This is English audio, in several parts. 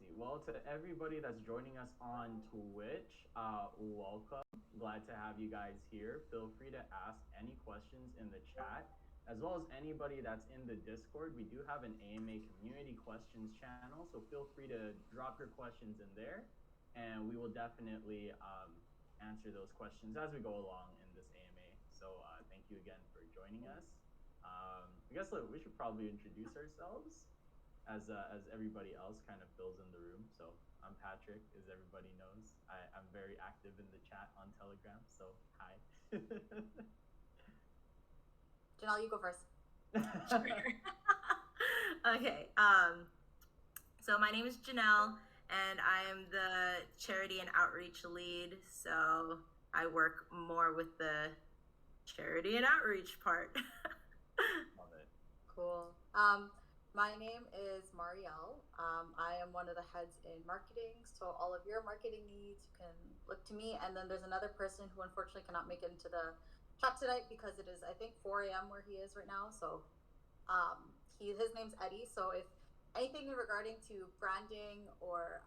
see. Well, to everybody that's joining us on Twitch, welcome. Glad to have you guys here. Feel free to ask any questions in the chat, as well as anybody that's in the Discord. We do have an AMA community questions channel, so feel free to drop your questions in there, and we will definitely answer those questions as we go along in this AMA. So thank you again for joining us. I guess look, we should probably introduce ourselves as everybody else kind of fills in the room. So I'm Patrick, as everybody knows. I'm very active in the chat on Telegram. So hi. Janelle, you go first. Okay. So my name is Janelle, and I am the charity and outreach lead. So I work more with the charity and outreach part. Love it. Cool. My name is Marielle. I am one of the heads in marketing. So all of your marketing needs, you can look to me. And then there's another person who unfortunately cannot make it into the chat tonight because it is, I think, 4 a.m. where he is right now. So his name's Eddie. So if anything regarding to branding or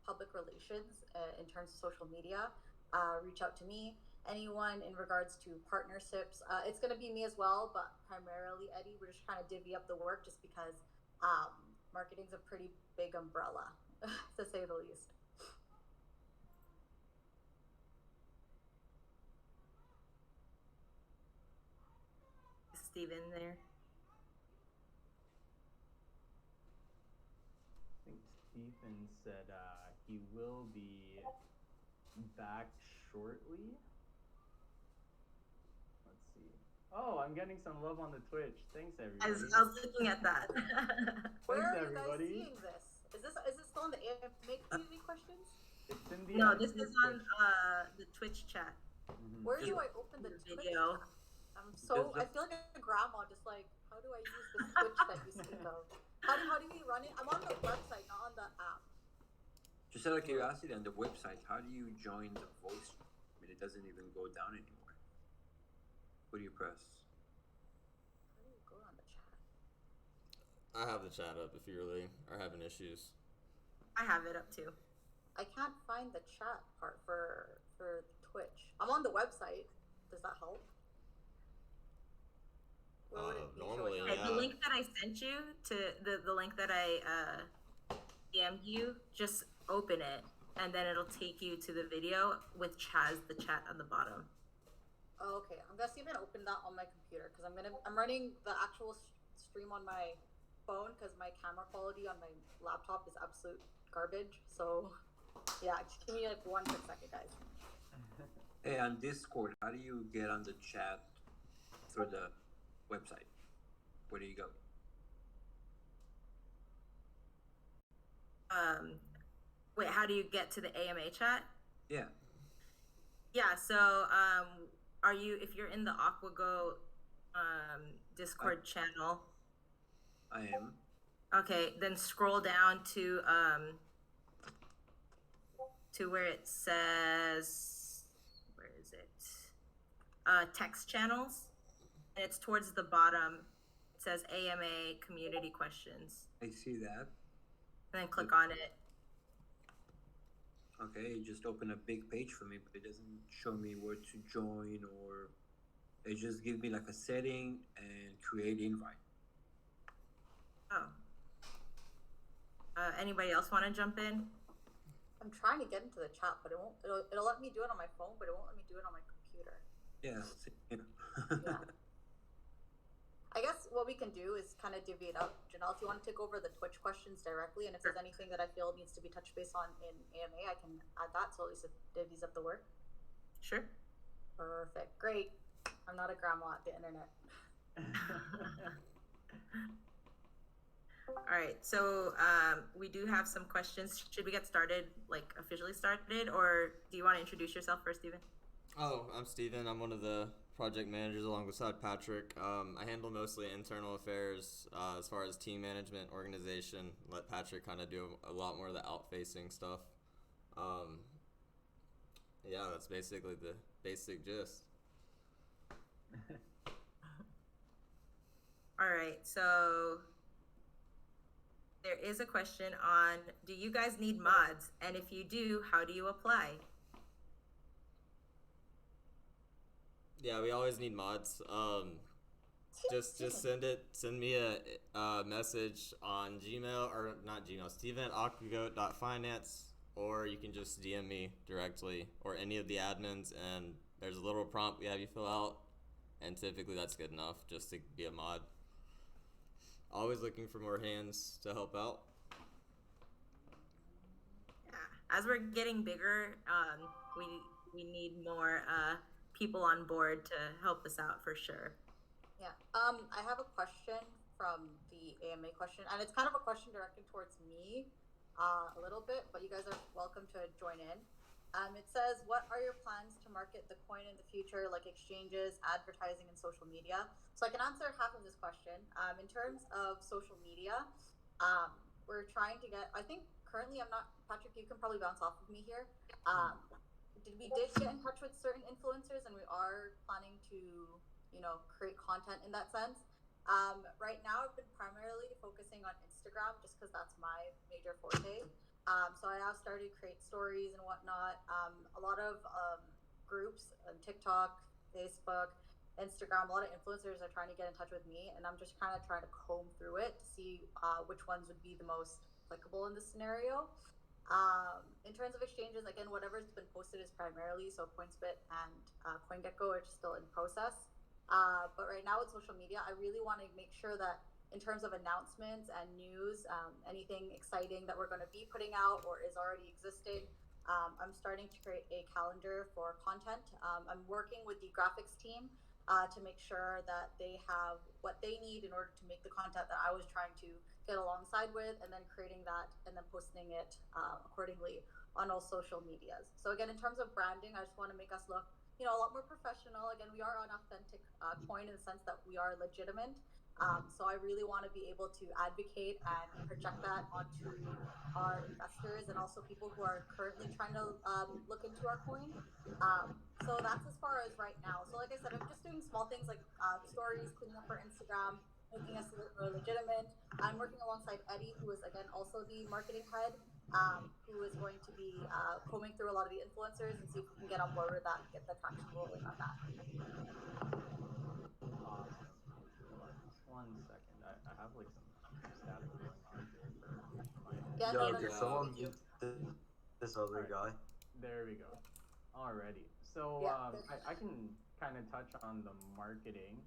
public relations in terms of social media, reach out to me. Anyone in regards to partnerships, it's going to be me as well, but primarily Eddie. We're just trying to divvy up the work just because marketing's a pretty big umbrella, to say the least. Steven there. I think Stephen said he will be back shortly. Let's see. Oh, I'm getting some love on the Twitch. Thanks, everybody. I was looking at that. Where Thanks, are everybody. you guys seeing this? Is this still in the AMA community questions? It's in the No, this is on the Twitch chat. Mm-hmm. Where do I open the Twitch video? chat? I feel like a grandma, just like, how do I use this Twitch that you speak of? How do we run it? I'm on the website, not on the app. Just out of curiosity, on the website, how do you join the voice? I mean, it doesn't even go down anymore. What do you press? How do you go on the chat? I have the chat up if you really are having issues. I have it up too. I can't find the chat part for Twitch. I'm on the website. Does that help? Where would it be normally, showing Okay, up? the link that I sent you to the link that I DM'd you, just open it and then it'll take you to the video which has the chat on the bottom. Oh, okay, I'm gonna see if I can open that on my computer because I'm running the actual stream on my phone because my camera quality on my laptop is absolute garbage. So yeah, just give me like 1 quick second, guys. Hey, on Discord, how do you get on the chat through the website? Where do you go? Wait, how do you get to the AMA chat? Yeah. Yeah, so are you, if you're in the AquaGoat Discord channel? I am. Okay, then scroll down to where it says, where is it? Text channels, and it's towards the bottom. It says AMA community questions. I see that. And then click on it. Okay, it just opened a big page for me, but it doesn't show me where to join, or it just gives me like a setting and create invite. Oh. Anybody else want to jump in? I'm trying to get into the chat, but it won't. It'll let me do it on my phone, but it won't let me do it on my computer. Yeah. Yeah. I guess what we can do is kind of divvy it up. Janelle, if you want to take over the Twitch questions directly, and if there's anything that I feel needs to be touched base on in AMA, I can add that, so at least it divvies up the work. Sure. Perfect. Great. I'm not a grandma at the internet. All right, so we do have some questions. Should we get started, like officially started, or do you want to introduce yourself first, Steven? Oh, I'm Steven. I'm one of the project managers alongside Patrick. I handle mostly internal affairs as far as team management, organization. Let Patrick kind of do a lot more of the out-facing stuff. Yeah, that's basically the basic gist. All right, so there is a question on, do you guys need mods? And if you do, how do you apply? Yeah, we always need mods. Just send me a message on Gmail, or not Gmail, Steven at AquaGoat.Finance, or you can just DM me directly, or any of the admins, and there's a little prompt we have you fill out, and typically that's good enough just to be a mod. Always looking for more hands to help out. Yeah, as we're getting bigger, we need more people on board to help us out for sure. Yeah. I have a question from the AMA question, and it's kind of a question directed towards me a little bit, but you guys are welcome to join in. It says, what are your plans to market the coin in the future, like exchanges, advertising, and social media? So I can answer half of this question. In terms of social media, we're trying to get, I think currently I'm not, Patrick, you can probably bounce off of me here. We did get in touch with certain influencers, and we are planning to create content in that sense. Right now I've been primarily focusing on Instagram just because that's my major forte. So I have started to create stories and whatnot. A lot of groups on TikTok, Facebook, Instagram, a lot of influencers are trying to get in touch with me, and I'm just kind of trying to comb through it to see which ones would be the most applicable in this scenario. In terms of exchanges, again, whatever's been posted is primarily, so PointsBit and CoinGecko are still in process. But right now with social media, I really want to make sure that in terms of announcements and news, anything exciting that we're going to be putting out or is already existing, I'm starting to create a calendar for content. I'm working with the graphics team to make sure that they have what they need in order to make the content that I was trying to get alongside with, and then creating that and then posting it accordingly on all social medias. So again, in terms of branding, I just want to make us look a lot more professional. Again, we are an authentic coin in the sense that we are legitimate. So I really want to be able to advocate and project that onto our investors and also people who are currently trying to look into our coin. So that's as far as right now. So like I said, I'm just doing small things like stories, cleaning up our Instagram, making us a little more legitimate. I'm working alongside Eddie, who is again also the marketing head, who is going to be combing through a lot of the influencers and see if we can get on board with that and get the traction rolling on that. Awesome. Hold on, just 1 second. I have like some static going on here for my end. Yeah, Yo, no, can it's me someone with you. mute this other All right, guy? there we go. Alrighty. So Yeah. I can kind of touch on the marketing.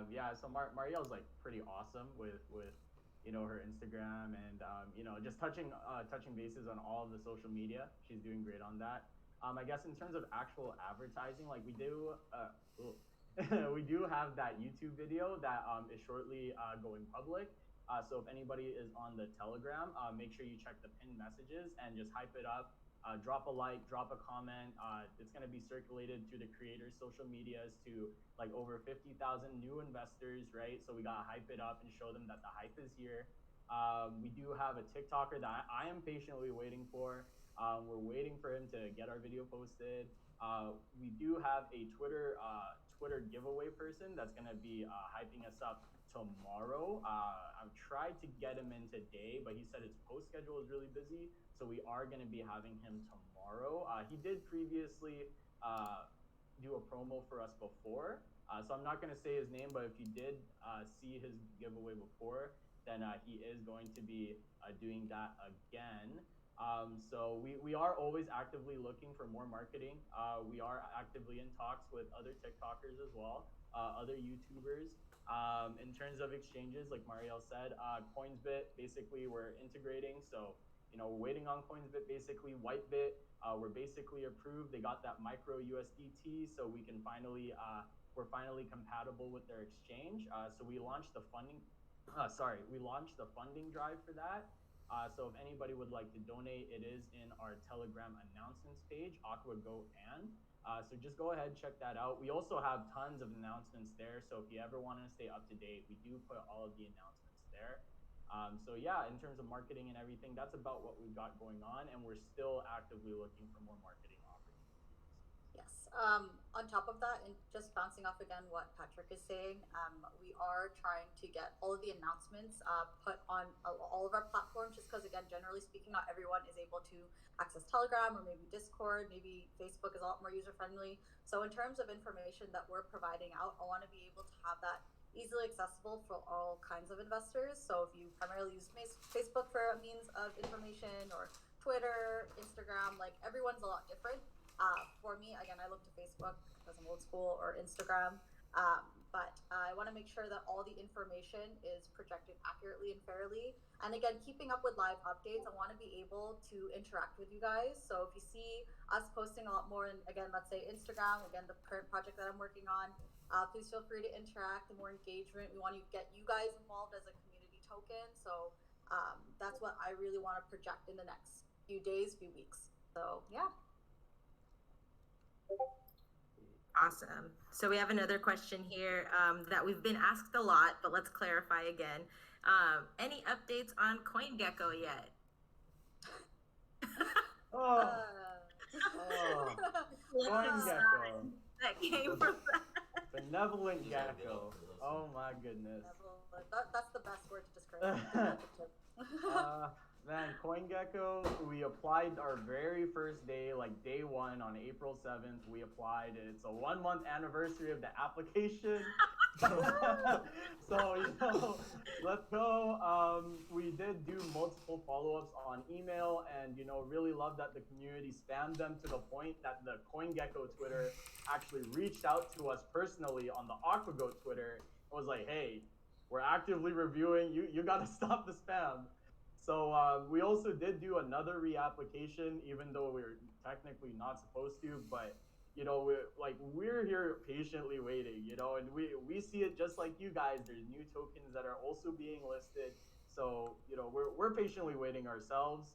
Yeah. So Marielle's like pretty awesome with her Instagram and just touching bases on all of the social media. She's doing great on that. I guess in terms of actual advertising, like we do. We do have that YouTube video that is shortly going public. So if anybody is on the Telegram, make sure you check the pinned messages and just hype it up. Drop a like, drop a comment. It's going to be circulated through the creators' social medias to like over 50,000 new investors, right? So we got to hype it up and show them that the hype is here. We do have a TikToker that I am patiently waiting for. We're waiting for him to get our video posted. We do have a Twitter giveaway person that's going to be hyping us up tomorrow. I've tried to get him in today, but he said his post schedule is really busy, so we are going to be having him tomorrow. He did previously do a promo for us before, so I'm not going to say his name, but if you did see his giveaway before, then he is going to be doing that again. So we are always actively looking for more marketing. We are actively in talks with other TikTokers as well, other YouTubers. In terms of exchanges, like Marielle said, CoinsBit, basically we're integrating. So, we're waiting on CoinsBit, basically. Whitebit, we're basically approved. They got that micro USDT, so we can we're finally compatible with their exchange. So we launched the funding drive for that. So if anybody would like to donate, it is in our Telegram announcements page, AquaGoat.Finance. So just go ahead, check that out. We also have tons of announcements there. So if you ever want to stay up to date, we do put all of the announcements there. So yeah, in terms of marketing and everything, that's about what we've got going on. And we're still actively looking for more marketing opportunities. Yes. On top of that, and just bouncing off again what Patrick is saying, we are trying to get all of the announcements put on all of our platforms. Just because, again, generally speaking, not everyone is able to access Telegram or maybe Discord. Maybe Facebook is a lot more user friendly. So, in terms of information that we're providing out, I want to be able to have that easily accessible for all kinds of investors. So, if you primarily use Facebook for a means of information, or Twitter, Instagram, like everyone's a lot different. For me, again, I look to Facebook because I'm old school, or Instagram. But I want to make sure that all the information is projected accurately and fairly. And again, keeping up with live updates, I want to be able to interact with you guys. So if you see us posting a lot more, and again, let's say Instagram, again, the current project that I'm working on, please feel free to interact. The more engagement, we want to get you guys involved as a community token. So that's what I really want to project in the next few days, few weeks. So yeah. Awesome. So we have another question here that we've been asked a lot, but let's clarify again. Any updates on CoinGecko yet? Oh, CoinGecko. That came from that. Benevolent Just gotta get gecko. up for this. Oh my goodness. That's the best word to describe it. Man, CoinGecko, we applied our very first day, like day one on April 7th. We applied. It's a 1 month anniversary of the application. So, let's go. We did do multiple follow-ups on email, and, really love that the community spammed them to the point that the CoinGecko Twitter actually reached out to us personally on the AquaGoat Twitter. It was like, hey, we're actively reviewing. You got to stop the spam. So we also did do another reapplication, even though we're technically not supposed to. But we're here patiently waiting, and we see it just like you guys. There's new tokens that are also being listed. So we're patiently waiting ourselves.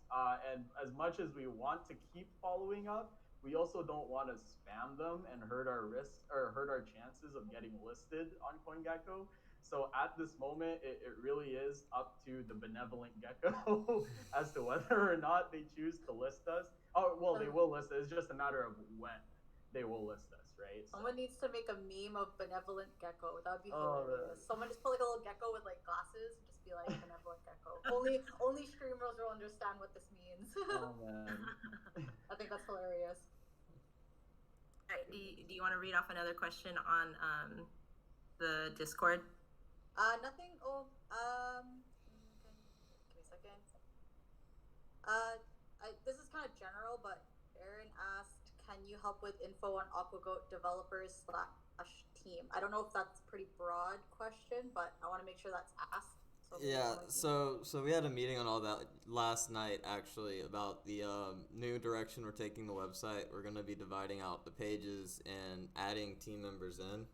And as much as we want to keep following up, we also don't want to spam them and hurt our risks or hurt our chances of getting listed on CoinGecko. So at this moment, it really is up to the benevolent gecko as to whether or not they choose to list us. Oh, well, they will list us. It's just a matter of when they will list us, right? Someone needs to make a meme of benevolent gecko. That would be hilarious. Someone just put like a little gecko with like glasses and just be like benevolent gecko. Only streamers will understand what this means. Oh man. I think that's hilarious. All right, do you want to read off another question on the Discord? Nothing. Give me a second. This is kind of general, but Aaron asked, "Can you help with info on AquaGoat developers / team?" I don't know if that's a pretty broad question, but I want to make sure that's asked. Yeah, so we had a meeting on all that last night, actually, about the new direction we're taking the website. We're going to be dividing out the pages and adding team members in.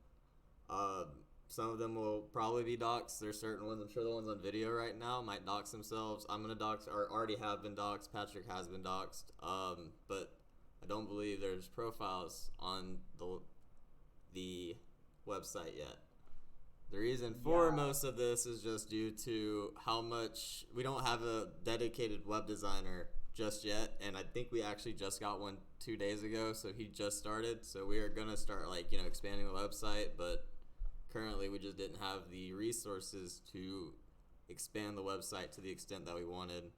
Some of them will probably be doxed. There's certain ones, I'm sure the ones on video right now might dox themselves. I'm going to dox, or already have been doxed. Patrick has been doxed. But I don't believe there's profiles on the website yet. The reason for most of this is just due to how much we don't have a dedicated web designer just yet, and I think we actually just got one 2 days ago, so he just started. So we are gonna start expanding the website, but currently we just didn't have the resources to expand the website to the extent that we wanted.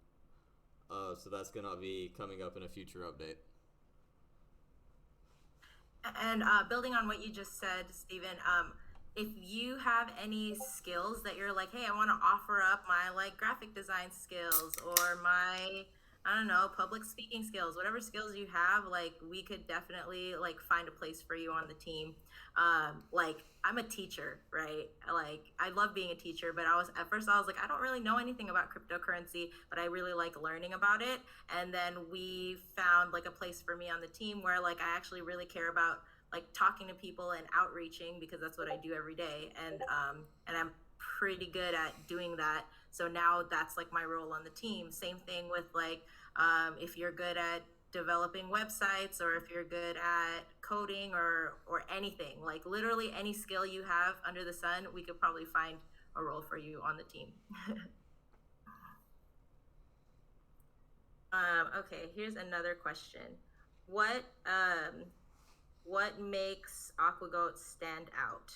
So that's gonna be coming up in a future update. And building on what you just said, Stephen, if you have any skills that you're like, hey, I want to offer up my graphic design skills or my, I don't know, public speaking skills, whatever skills you have, we could definitely find a place for you on the team. I'm a teacher, right? I love being a teacher, but at first I was like, I don't really know anything about cryptocurrency, but I really like learning about it. And then we found a place for me on the team where I actually really care about talking to people and outreaching, because that's what I do every day. And I'm pretty good at doing that. So now that's my role on the team. Same thing with if you're good at developing websites, or if you're good at coding or anything, literally any skill you have under the sun, we could probably find a role for you on the team. Okay, here's another question. What what makes AquaGoat stand out?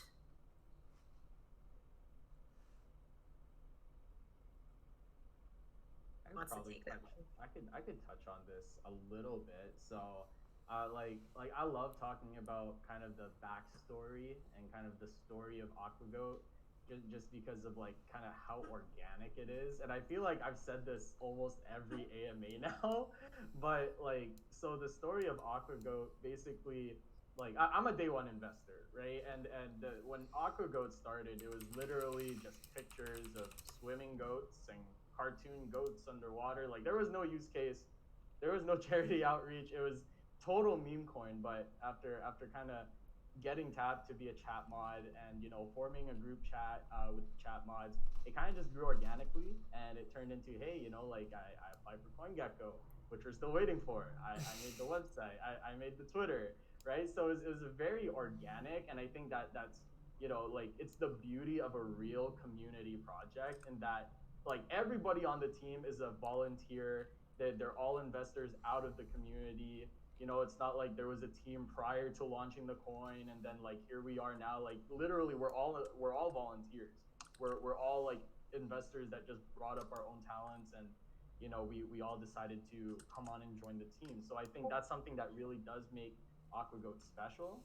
I could Wants to probably take that touch. one. I could touch on this a little bit. So, like I love talking about kind of the backstory and kind of the story of Aquagoat, just because of like kind of how organic it is. And I feel like I've said this almost every AMA now, but like so the story of Aquagoat basically. Like I'm a day one investor, right? And when Aquagoat started, it was literally just pictures of swimming goats and cartoon goats underwater. Like there was no use case, there was no charity outreach. It was total meme coin. But after kind of getting tapped to be a chat mod and forming a group chat with the chat mods, it kind of just grew organically and it turned into hey like I applied for CoinGecko, which we're still waiting for. I made the website. I made the Twitter, right? So it was a very organic, and I think that's like it's the beauty of a real community project in that like everybody on the team is a volunteer. They're all investors out of the community. It's not like there was a team prior to launching the coin and then like here we are now. Like literally, we're all volunteers. We're all like investors that just brought up our own talents, and we all decided to come on and join the team. So I think that's something that really does make Aquagoat special.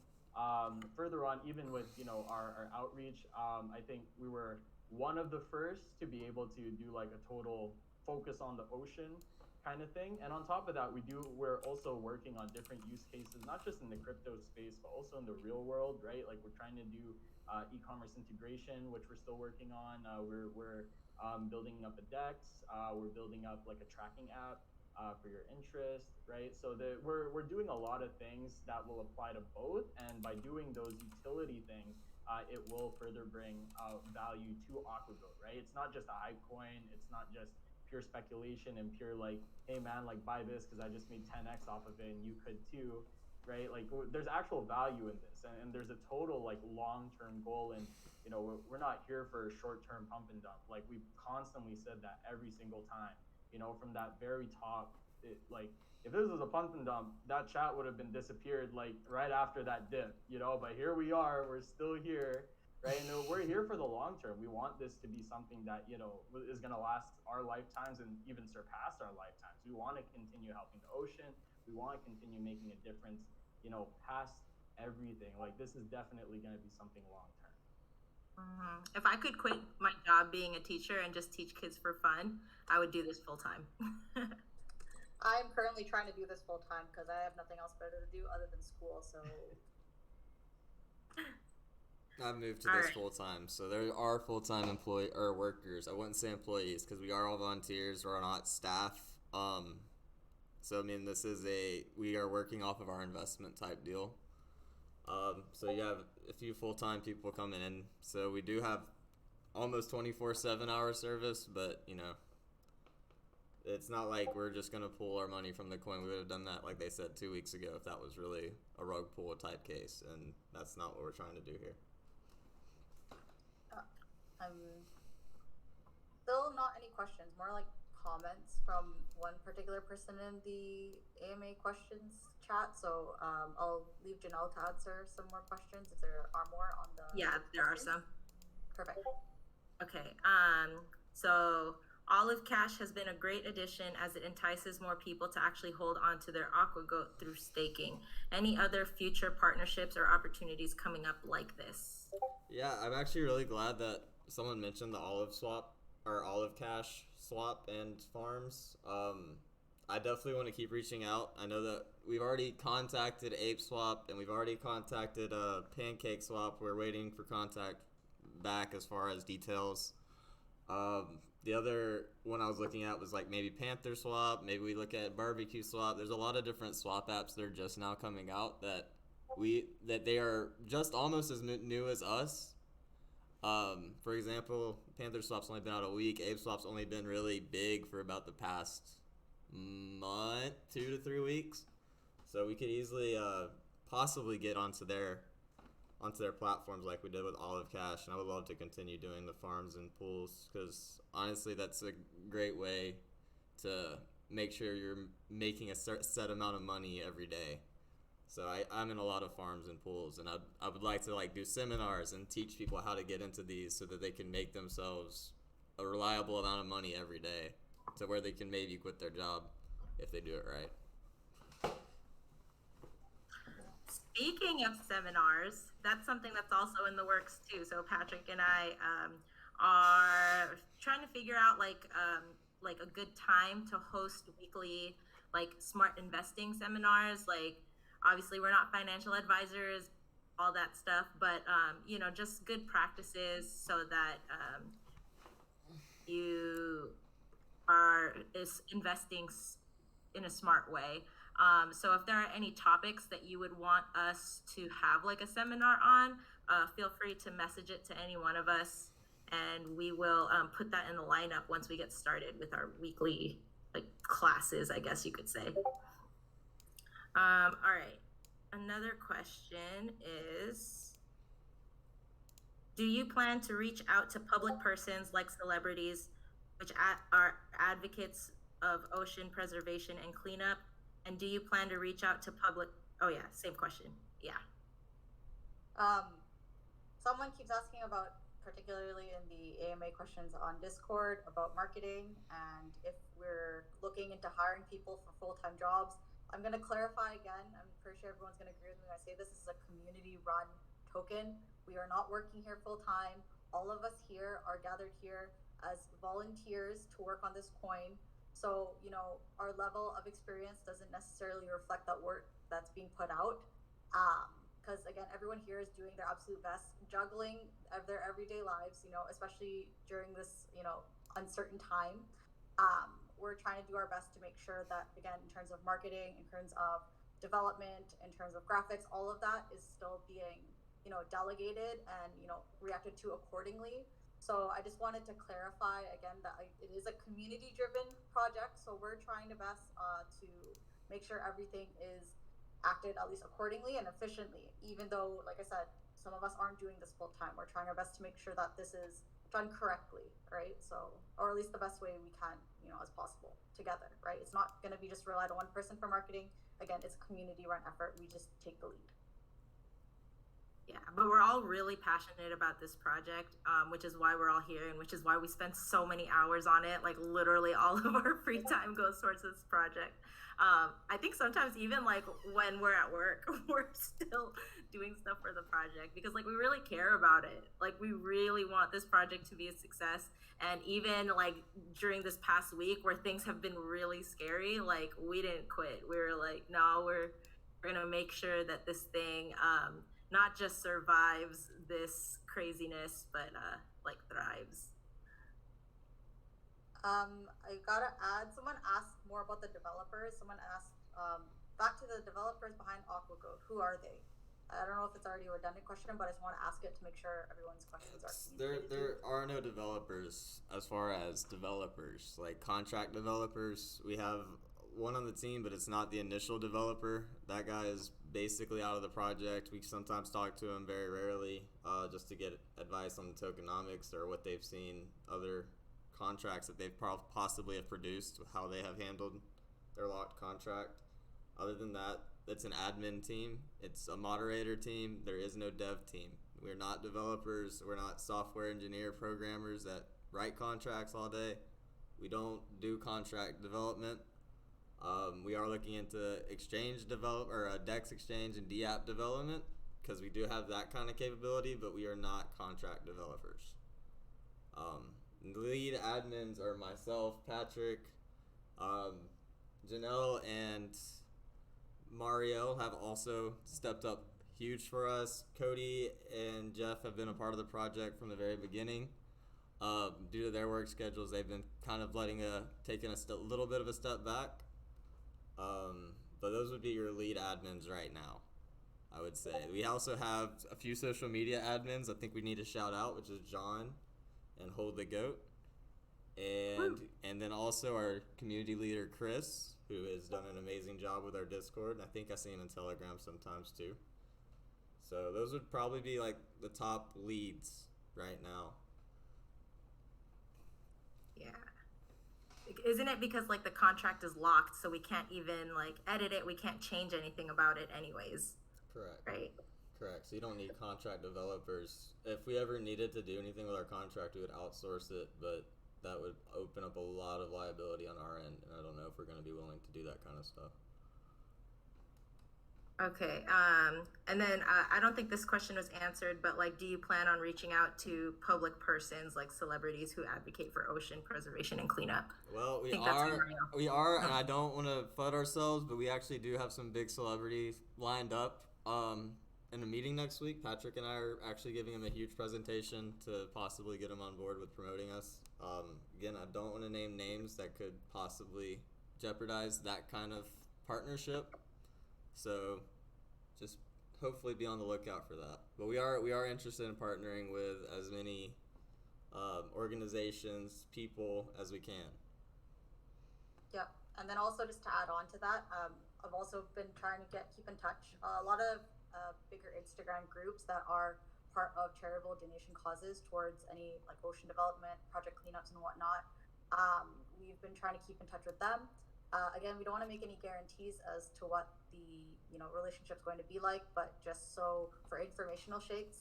Further on, even with our outreach, I think we were one of the first to be able to do like a total focus on the ocean kind of thing. And on top of that, we're also working on different use cases, not just in the crypto space, but also in the real world, right? Like we're trying to do e-commerce integration, which we're still working on. We're building up a DEX. We're building up like a tracking app for your interest, right? So we're doing a lot of things that will apply to both, and by doing those utility things, it will further bring value to Aquagoat, right? It's not just a hype coin. It's not just pure speculation and pure like, hey man, like buy this because I just made 10x off of it and you could too, right? Like there's actual value in this, and there's a total like long-term goal. And we're not here for a short-term pump and dump. Like we've constantly said that every single time. From that very top, like if this was a pump and dump, that chat would have been disappeared like right after that dip. But here we are, we're still here, right? And we're here for the long term. We want this to be something that is going to last our lifetimes and even surpass our lifetimes. We want to continue helping the ocean. We want to continue making a difference, past everything. Like this is definitely going to be something long term. If I could quit my job being a teacher and just teach kids for fun, I would do this full time. I'm currently trying to do this full time because I have nothing else better to do other than school. So I've moved to this full time, so there are full time employee or workers. I wouldn't say employees because we are all volunteers. We're not staff. So I mean, we are working off of our investment type deal. So you have a few full time people coming in. So we do have almost 24/7 hour service, but it's not like we're just gonna pull our money from the coin. We would have done that, like they said 2 weeks ago, if that was really a rug pull type case, and that's not what we're trying to do here. I'm still not any questions, more like comments from one particular person in the AMA questions chat. So I'll leave Janelle to answer some more questions if there are more on the. Yeah, there are some. Perfect. Okay. So Olive Cash has been a great addition as it entices more people to actually hold on to their AquaGoat through staking. Any other future partnerships or opportunities coming up like this? Yeah, I'm actually really glad that someone mentioned the Olive swap or Olive Cash swap and farms. I definitely want to keep reaching out. I know that we've already contacted Ape Swap and we've already contacted Pancake Swap. We're waiting for contact back as far as details. The other one I was looking at was like maybe Panther Swap. Maybe we look at Barbecue Swap. There's a lot of different swap apps that are just now coming out that they are just almost as new as us. For example, Panther Swap's only been out a week. Ape Swap's only been really big for about the past month, 2 to 3 weeks. So we could easily possibly get onto their platforms like we did with Olive Cash, and I would love to continue doing the farms and pools because honestly that's a great way to make sure you're making a set amount of money every day. So I'm in a lot of farms and pools, and I would like to like do seminars and teach people how to get into these so that they can make themselves a reliable amount of money every day, to where they can maybe quit their job if they do it right. Speaking of seminars, that's something that's also in the works too. So Patrick and I are trying to figure out like a good time to host weekly like smart investing seminars. Like obviously we're not financial advisors, all that stuff, but you know, just good practices so that you is investing in a smart way. So if there are any topics that you would want us to have like a seminar on, feel free to message it to any one of us, and we will put that in the lineup once we get started with our weekly like classes, I guess you could say. All right. Another question is, do you plan to reach out to public persons like celebrities, which are advocates of ocean preservation and cleanup? And do you plan to reach out to public? Oh yeah, same question. Yeah. Someone keeps asking about, particularly in the AMA questions on Discord, about marketing and if we're looking into hiring people for full-time jobs. I'm going to clarify again. I'm pretty sure everyone's going to agree with me when I say this is a community-run token. We are not working here full-time. All of us here are gathered here as volunteers to work on this coin. So, you know, our level of experience doesn't necessarily reflect that work that's being put out. Because again, everyone here is doing their absolute best, juggling of their everyday lives, you know, especially during this, you know, uncertain time. We're trying to do our best to make sure that, again, in terms of marketing, in terms of development, in terms of graphics, all of that is still being, you know, delegated and, you know, reacted to accordingly. So I just wanted to clarify again that it is a community-driven project. So we're trying the best to make sure everything is acted at least accordingly and efficiently, even though, like I said, some of us aren't doing this full time. We're trying our best to make sure that this is done correctly, right? So, or at least the best way we can, you know, as possible together, right? It's not going to be just relied on one person for marketing. Again, it's a community run effort. We just take the lead. Yeah, but we're all really passionate about this project, which is why we're all here and which is why we spend so many hours on it. Like literally all of our free time goes towards this project. I think sometimes even like when we're at work, we're still doing stuff for the project because like we really care about it. Like we really want this project to be a success. And even like during this past week where things have been really scary, like we didn't quit. We were like, no, we're gonna make sure that this thing not just survives this craziness, but like thrives. I gotta add, someone asked more about the developers. Someone asked, back to the developers behind AquaGoat, who are they? I don't know if it's already a redundant question, but I just want to ask it to make sure everyone's questions are communicated. There are no developers as far as developers, like contract developers. We have one on the team, but it's not the initial developer. That guy is basically out of the project. We sometimes talk to him, very rarely, just to get advice on the tokenomics or what they've seen other contracts that they've possibly have produced, how they have handled their locked contract. Other than that, it's an admin team. It's a moderator team. There is no dev team. We're not developers. We're not software engineer programmers that write contracts all day. We don't do contract development. We are looking into exchange DEX exchange and DApp development because we do have that kind of capability, but we are not contract developers. The lead admins are myself, Patrick, Janelle, and Mario have also stepped up huge for us. Cody and Jeff have been a part of the project from the very beginning. Due to their work schedules, they've been kind of taking a little bit of a step back. But those would be your lead admins right now, I would say. We also have a few social media admins I think we need to shout out, which is John and Hold the Goat. And then also our community leader, Chris, who has done an amazing job with our Discord. And I think I see him in Telegram sometimes too. So those would probably be like the top leads right now. Yeah. Isn't it because like the contract is locked, so we can't even like edit it, we can't change anything about it anyways, Correct. right? Correct. So you don't need contract developers. If we ever needed to do anything with our contract, we would outsource it, but that would open up a lot of liability on our end, and I don't know if we're going to be willing to do that kind of stuff. Okay, and then I don't think this question was answered, but like, do you plan on reaching out to public persons like celebrities who advocate for ocean preservation and cleanup? Well, I think that's we are, and I don't want to FUD ourselves, but we actually do have some big celebrities lined up in a meeting next week. Patrick and I are actually giving him a huge presentation to possibly get him on board with promoting us. Again, I don't want to name names that could possibly jeopardize that kind of partnership. So just hopefully be on the lookout for that. But we are interested in partnering with as many organizations, people as we can. Yep. And then also just to add on to that, I've also been trying to keep in touch. A lot of bigger Instagram groups that are part of charitable donation causes towards any like ocean development, project cleanups and whatnot. We've been trying to keep in touch with them. Again, we don't want to make any guarantees as to what the relationship's going to be like, but just so for informational sake,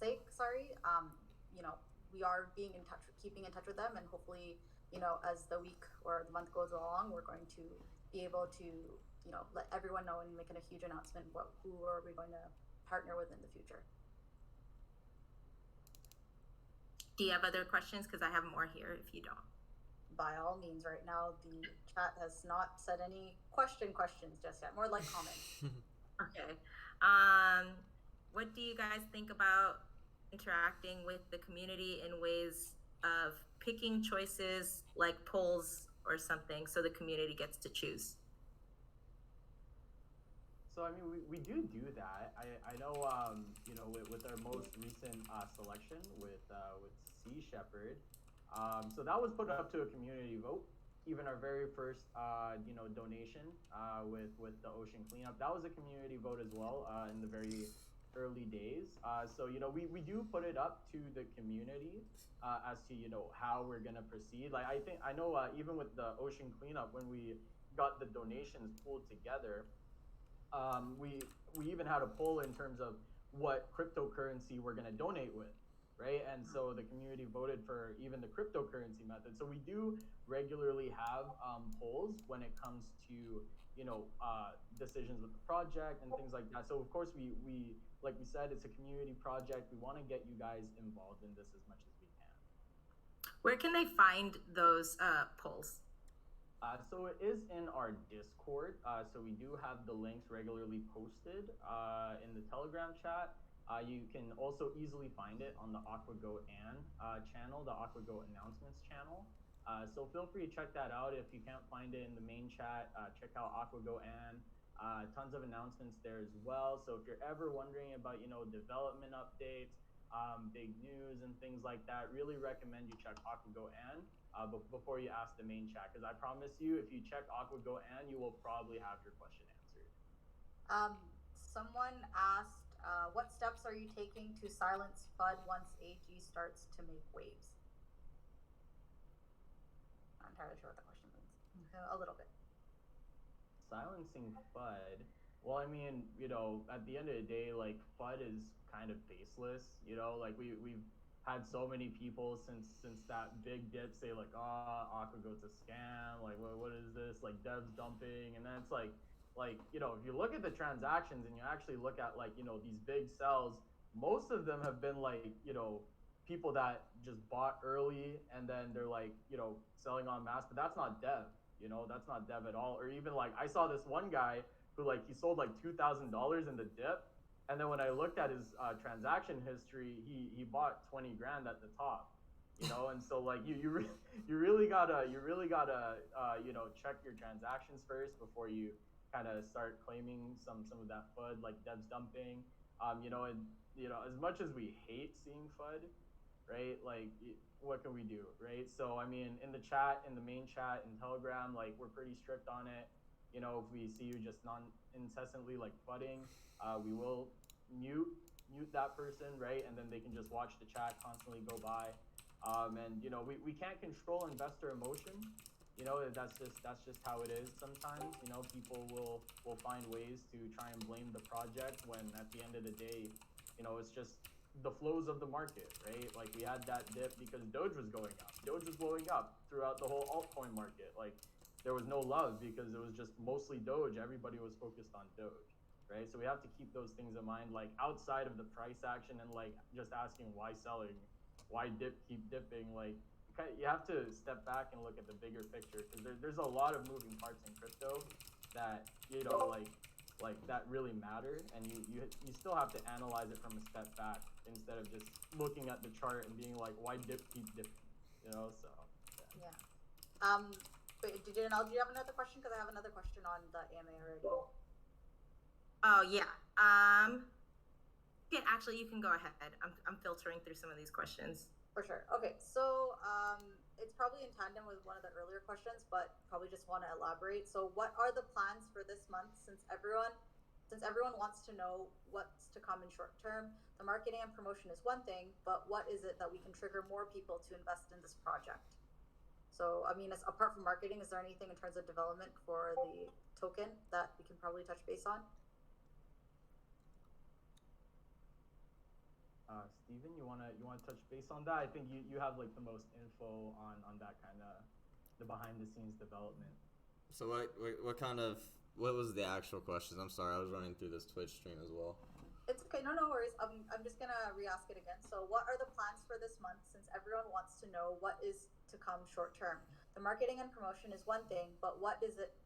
we are being in touch, keeping in touch with them, and hopefully, as the week or the month goes along, we're going to be able to, let everyone know and make a huge announcement who are we going to partner with in the future. Do you have other questions? Because I have more here if you don't. By all means, right now the chat has not said any questions just yet, more like comments. Okay. What do you guys think about interacting with the community in ways of picking choices like polls or something so the community gets to choose? So I mean, we do that. I know with our most recent selection with Sea Shepherd, so that was put up to a community vote. Even our very first donation with the ocean cleanup, that was a community vote as well in the very early days. So we do put it up to the community as to how we're gonna proceed. Like I know even with the ocean cleanup, when we got the donations pulled together, we even had a poll in terms of what cryptocurrency we're gonna donate with, right? And so the community voted for even the cryptocurrency method. So we do regularly have polls when it comes to decisions with the project and things like that. So of course we like we said, it's a community project. We want to get you guys involved in this as much as we can. Where can they find those polls? So it is in our Discord. So we do have the links regularly posted in the Telegram chat. You can also easily find it on the AquaGoat channel, the AquaGoat announcements channel. So feel free to check that out. If you can't find it in the main chat, check out AquaGoat. Tons of announcements there as well. So if you're ever wondering about development updates, big news and things like that, really recommend you check AquaGoat but before you ask the main chat, because I promise you, if you check AquaGoat, you will probably have your question answered. Someone asked, what steps are you taking to silence FUD once AG starts to make waves? Not entirely sure what the question means. A little bit. Silencing FUD. Well, I mean, at the end of the day, like FUD is kind of faceless. Like we've had so many people since that big dip say like, AquaGoat's a scam. Like, what is this? Like devs dumping, and then it's like if you look at the transactions and you actually look at like these big sells, most of them have been like people that just bought early and then they're like selling en masse, but that's not dev. That's not dev at all. Or even like I saw this one guy who like he sold like $2,000 in the dip, and then when I looked at his transaction history, he bought 20 grand at the top. And so like you really gotta check your transactions first before you kind of start claiming some of that FUD, like devs dumping. As much as we hate seeing FUD, right? Like what can we do, right? So I mean, in the chat, in the main chat, in Telegram, like we're pretty strict on it. If we see you just incessantly like FUDing, we will mute that person, right? And then they can just watch the chat constantly go by. And we can't control investor emotion. you know, that's just how it is sometimes. You know, people will find ways to try and blame the project when at the end of the day, you know, it's just the flows of the market, right? Like we had that dip because Doge was going up. Doge was blowing up throughout the whole altcoin market. Like there was no love because it was just mostly Doge. Everybody was focused on Doge, right? So we have to keep those things in mind, like outside of the price action and like just asking why selling, why keep dipping. Like you have to step back and look at the bigger picture because there's a lot of moving parts in crypto that you know like that really matter, and you still have to analyze it from a step back instead of just looking at the chart and being like, why keep dipping, you know? So Yeah. But do you have another question? Because I have another question on the AMA already. Oh yeah. Okay, actually, you can go ahead. I'm filtering through some of these questions. For sure. Okay, so it's probably in tandem with one of the earlier questions, but probably just want to elaborate. So, what are the plans for this month? Since everyone wants to know what's to come in short term, the marketing and promotion is one thing, but what is it that we can trigger more people to invest in this project? So, I mean, apart from marketing, is there anything in terms of development for the token that we can probably touch base on? Steven, you wanna touch base on that? I think you have like the most info on that kind of the behind the scenes development. So what was the actual question? I'm sorry, I was running through this Twitch stream as well. It's okay, no worries. I'm just gonna re-ask it again. So, what are the plans for this month? Since everyone wants to know what is to come short term. The marketing and promotion is one thing, but what is it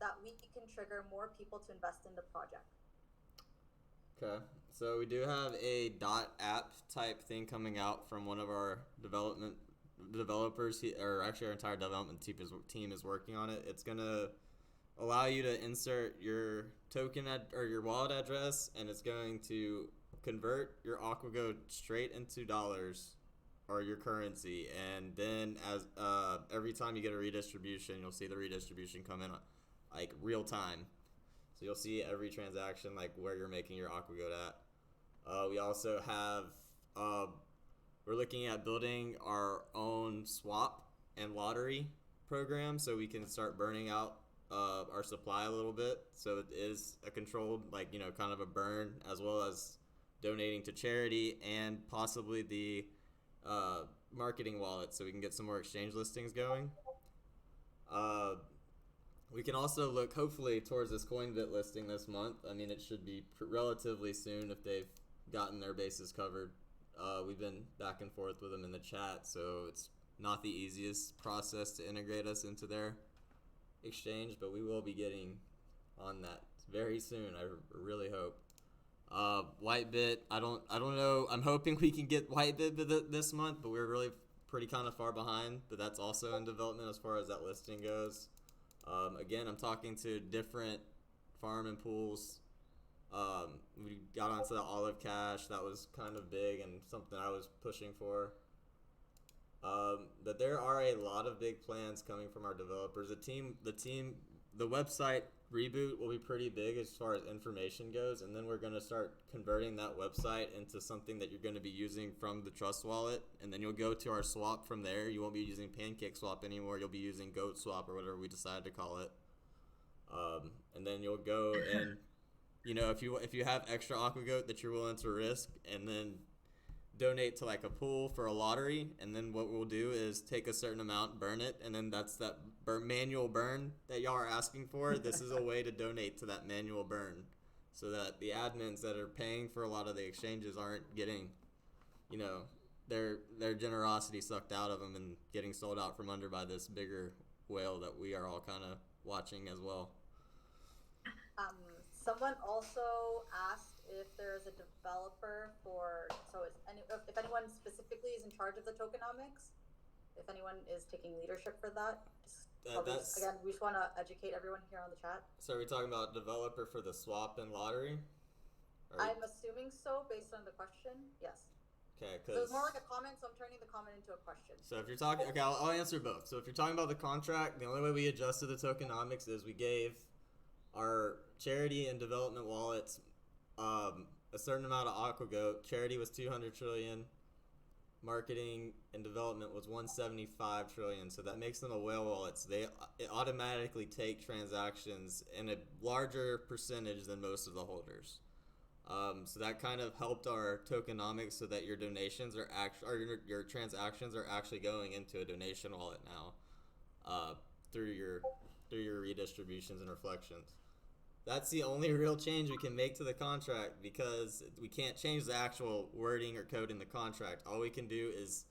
that we can trigger more people to invest in the project? Okay, so we do have a .app type thing coming out from one of our developers, or actually our entire development team is working on it. It's gonna allow you to insert your token or your wallet address, and it's going to convert your AquaGoat straight into dollars or your currency, and then as every time you get a redistribution, you'll see the redistribution come in like real time. So you'll see every transaction, like where you're making your AquaGoat at. We also have, we're looking at building our own swap and lottery program so we can start burning out our supply a little bit. So it is a controlled, like, you know, kind of a burn, as well as donating to charity and possibly the marketing wallet so we can get some more exchange listings going. We can also look, hopefully, towards this Coinbit listing this month. I mean, it should be relatively soon if they've gotten their bases covered. We've been back and forth with them in the chat, so it's not the easiest process to integrate us into their exchange, but we will be getting on that very soon. I really hope. Whitebit, I don't know. I'm hoping we can get Whitebit this month, but we're really pretty kind of far behind. But that's also in development as far as that listing goes. Again, I'm talking to different farm and pools. We got onto the Olive Cash. That was kind of big and something I was pushing for. But there are a lot of big plans coming from our developers. The website reboot will be pretty big as far as information goes, and then we're going to start converting that website into something that you're going to be using from the Trust Wallet, and then you'll go to our swap from there. You won't be using PancakeSwap anymore. You'll be using Goat Swap or whatever we decide to call it. And then you'll go and, you know, if you have extra AquaGoat that you're willing to risk, and then donate to like a pool for a lottery, and then what we'll do is take a certain amount, burn it, and then that's that manual burn that y'all are asking for. This is a way to donate to that manual burn so that the admins that are paying for a lot of the exchanges aren't getting, you know, their generosity sucked out of them and getting sold out from under by this bigger whale that we are all kind of watching as well. Someone also asked if there is a developer if anyone specifically is in charge of the tokenomics, if anyone is taking leadership for that. Again, we just want to educate everyone here on the chat. So are we talking about developer for the swap and lottery? I'm assuming so based on the question. Yes. Okay, so it's more like a comment, so I'm turning the comment into a question. So if you're talking, okay, I'll answer both. So if you're talking about the contract, the only way we adjusted the tokenomics is we gave our charity and development wallets a certain amount of AquaGoat. Charity was 200 trillion. marketing and development was 175 trillion. So that makes them a whale wallet. So they automatically take transactions in a larger percentage than most of the holders. So that kind of helped our tokenomics, so that your donations are actually, or your transactions are actually going into a donation wallet now, through your redistributions and reflections. That's the only real change we can make to the contract, because we can't change the actual wording or code in the contract. All we can do is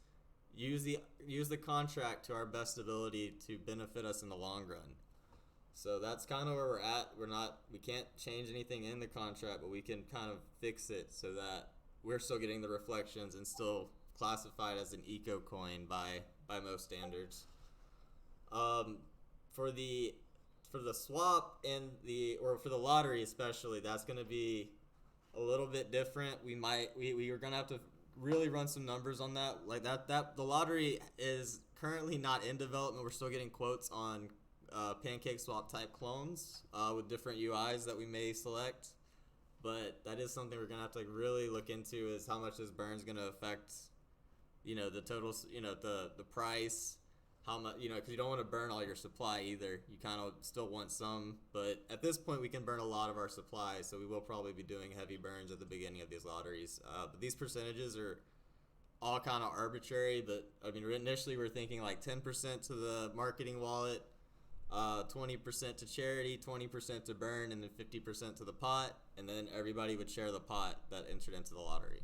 use the contract to our best ability to benefit us in the long run. So that's kind of where we're at. We can't change anything in the contract, but we can kind of fix it so that we're still getting the reflections and still classified as an eco coin by most standards. For the swap and for the lottery especially, that's going to be a little bit different. We are going to have to really run some numbers on that. Like that the lottery is currently not in development. We're still getting quotes on pancake swap type clones with different UIs that we may select, but that is something we're gonna have to really look into, is how much this burn is gonna affect, the total, the price, how much, because you don't want to burn all your supply either. You kind of still want some, but at this point we can burn a lot of our supply, so we will probably be doing heavy burns at the beginning of these lotteries. But these percentages are all kind of arbitrary, but I mean, initially we're thinking like 10% to the marketing wallet, 20% to charity, 20% to burn, and then 50% to the pot, and then everybody would share the pot that entered into the lottery.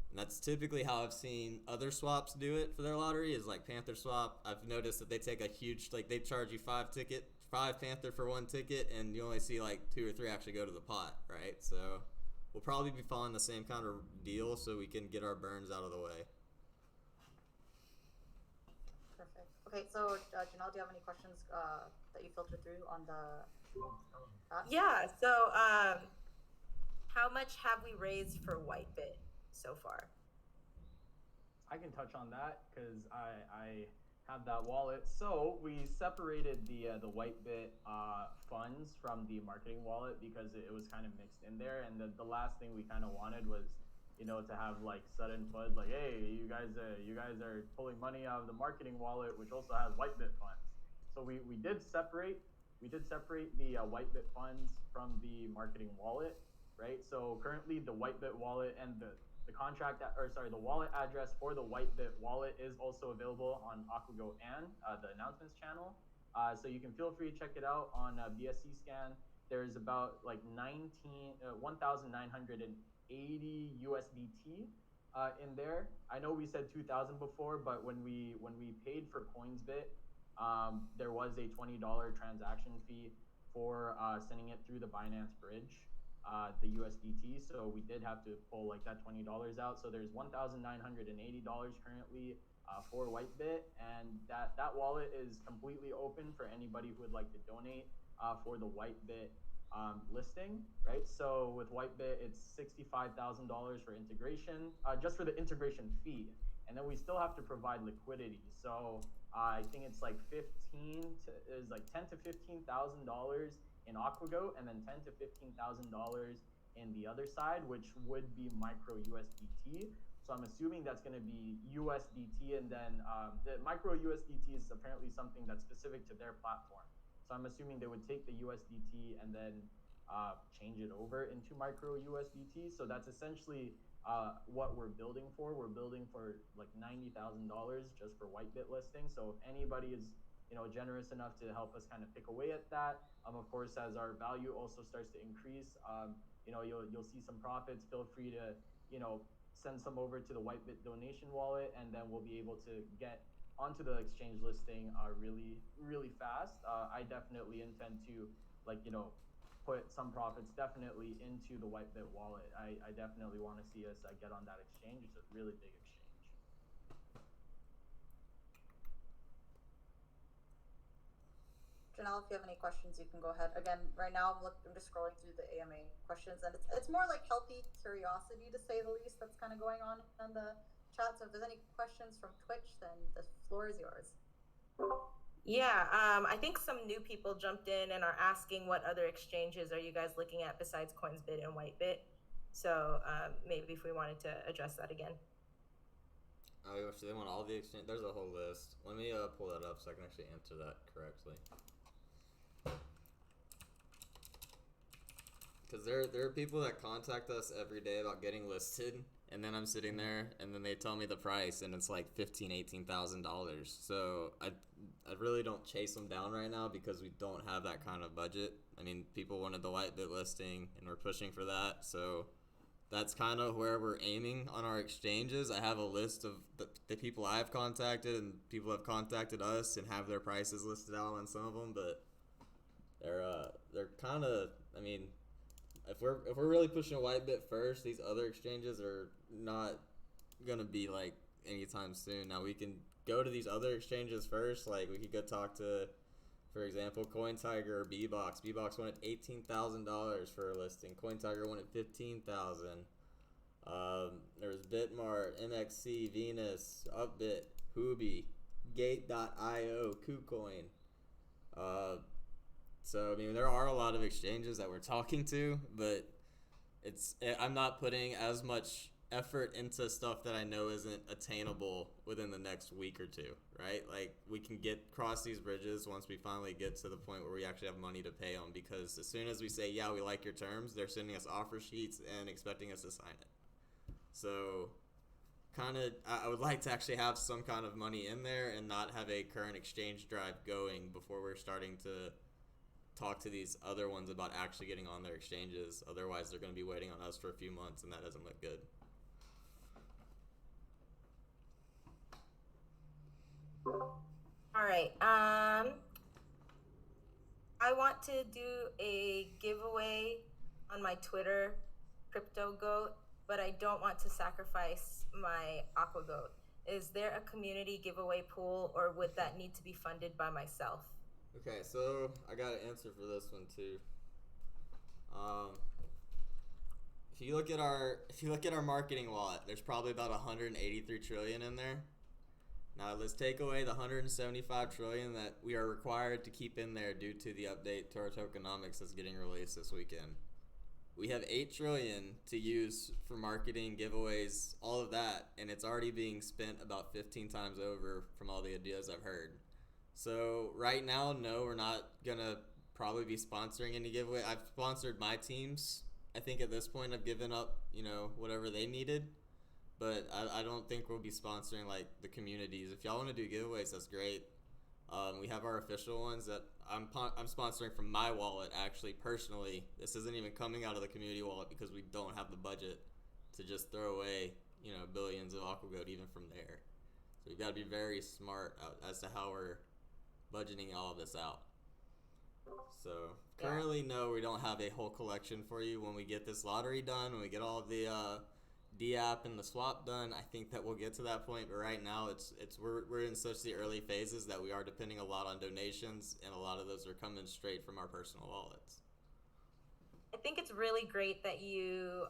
And that's typically how I've seen other swaps do it for their lottery, is like Panther Swap. I've noticed that they take a huge, like they charge you 5 Panther for 1 ticket, and you only see like 2 or 3 actually go to the pot, right? So we'll probably be following the same kind of deal so we can get our burns out of the way. Perfect. Okay, so Janelle, do you have any questions that you filtered through on the Yeah, so how much have we raised for Whitebit so far? I can touch on that because I have that wallet. So we separated the Whitebit funds from the marketing wallet because it was kind of mixed in there, and the last thing we kind of wanted was, to have like sudden FUD, like, hey, you guys are pulling money out of the marketing wallet, which also has Whitebit funds. So we did separate the Whitebit funds from the marketing wallet, right? So currently the Whitebit wallet and the wallet address for the Whitebit wallet is also available on AquaGoat and the announcements channel. So you can feel free to check it out on BSC scan. There's about like 1,980 USDT in there. I know we said 2,000 before, but when we paid for CoinsBit, there was a $20 transaction fee for sending it through the Binance bridge, the USDT. So we did have to pull like that $20 out. So there's $1,980 currently for Whitebit, and that wallet is completely open for anybody who would like to donate for the Whitebit listing, right? So with Whitebit, it's $65,000 for integration, just for the integration fee, and then we still have to provide liquidity. So I think it's like $10,000 to $15,000 in AquaGoat, and then $10,000 to $15,000 in the other side, which would be micro USDT. So I'm assuming that's going to be USDT, and then the micro USDT is apparently something that's specific to their platform. So I'm assuming they would take the USDT and then change it over into micro USDT. So that's essentially what we're building for. We're building for like $90,000 just for Whitebit listing. So if anybody is generous enough to help us kind of pick away at that, of course, as our value also starts to increase, you'll see some profits. Feel free to send some over to the Whitebit donation wallet, and then we'll be able to get onto the exchange listing really, really fast. I definitely intend to put some profits definitely into the Whitebit wallet. I definitely want to see us get on that exchange. It's a really big exchange. Janelle, if you have any questions, you can go ahead. Again, right now I'm just scrolling through the AMA questions, and it's more like healthy curiosity, to say the least, that's kind of going on in the chat. So if there's any questions from Twitch, then the floor is yours. Yeah, I think some new people jumped in and are asking what other exchanges are you guys looking at besides CoinsBit and Whitebit. So maybe if we wanted to address that again. Oh, so they want all the exchange. There's a whole list. Let me pull that up so I can actually answer that correctly. Because there are people that contact us every day about getting listed, and then I'm sitting there, and then they tell me the price, and it's like $18,000. So I really don't chase them down right now because we don't have that kind of budget. I mean, people wanted the white bit listing, and we're pushing for that. So that's kind of where we're aiming on our exchanges. I have a list of the people I've contacted, and people have contacted us and have their prices listed out on some of them, but they're kind of, I mean, if we're really pushing a white bit first, these other exchanges are not gonna be like anytime soon. Now we can go to these other exchanges first. Like we could go talk to, for example, CoinTiger or BBox. BBox wanted $18,000 for a listing. CoinTiger wanted $15,000. There was Bitmart, MXC, Venus, Upbit, Huobi, Gate.io, KuCoin. So I mean, there are a lot of exchanges that we're talking to, but I'm not putting as much effort into stuff that I know isn't attainable within the next week or two, right? Like we can cross these bridges once we finally get to the point where we actually have money to pay them, because as soon as we say, yeah, we like your terms, they're sending us offer sheets and expecting us to sign it. So I would like to actually have some kind of money in there and not have a current exchange drive going before we're starting to talk to these other ones about actually getting on their exchanges. Otherwise, they're going to be waiting on us for a few months, and that doesn't look good. All right. I want to do a giveaway on my Twitter, CryptoGoat, but I don't want to sacrifice my AquaGoat. Is there a community giveaway pool, or would that need to be funded by myself? Okay, so I got an answer for this one too. If you look at our marketing wallet, there's probably about 183 trillion in there. Now let's take away the 175 trillion that we are required to keep in there due to the update to our tokenomics that's getting released this weekend. We have 8 trillion to use for marketing, giveaways, all of that, and it's already being spent about 15 times over from all the ideas I've heard. So right now, no, we're not gonna probably be sponsoring any giveaway. I've sponsored my teams. I think at this point I've given up, whatever they needed. But I don't think we'll be sponsoring like the communities. If y'all want to do giveaways, that's great. We have our official ones that I'm sponsoring from my wallet, actually, personally. This isn't even coming out of the community wallet because we don't have the budget to just throw away, billions of AquaGoat even from there. So we've got to be very smart as to how we're budgeting all of this out. So currently, no, we don't have a whole collection for you. When we get this lottery done, when we get all of the DApp and the swap done, I think that we'll get to that point. But right now, we're in such the early phases that we are depending a lot on donations, and a lot of those are coming straight from our personal wallets. I think it's really great that you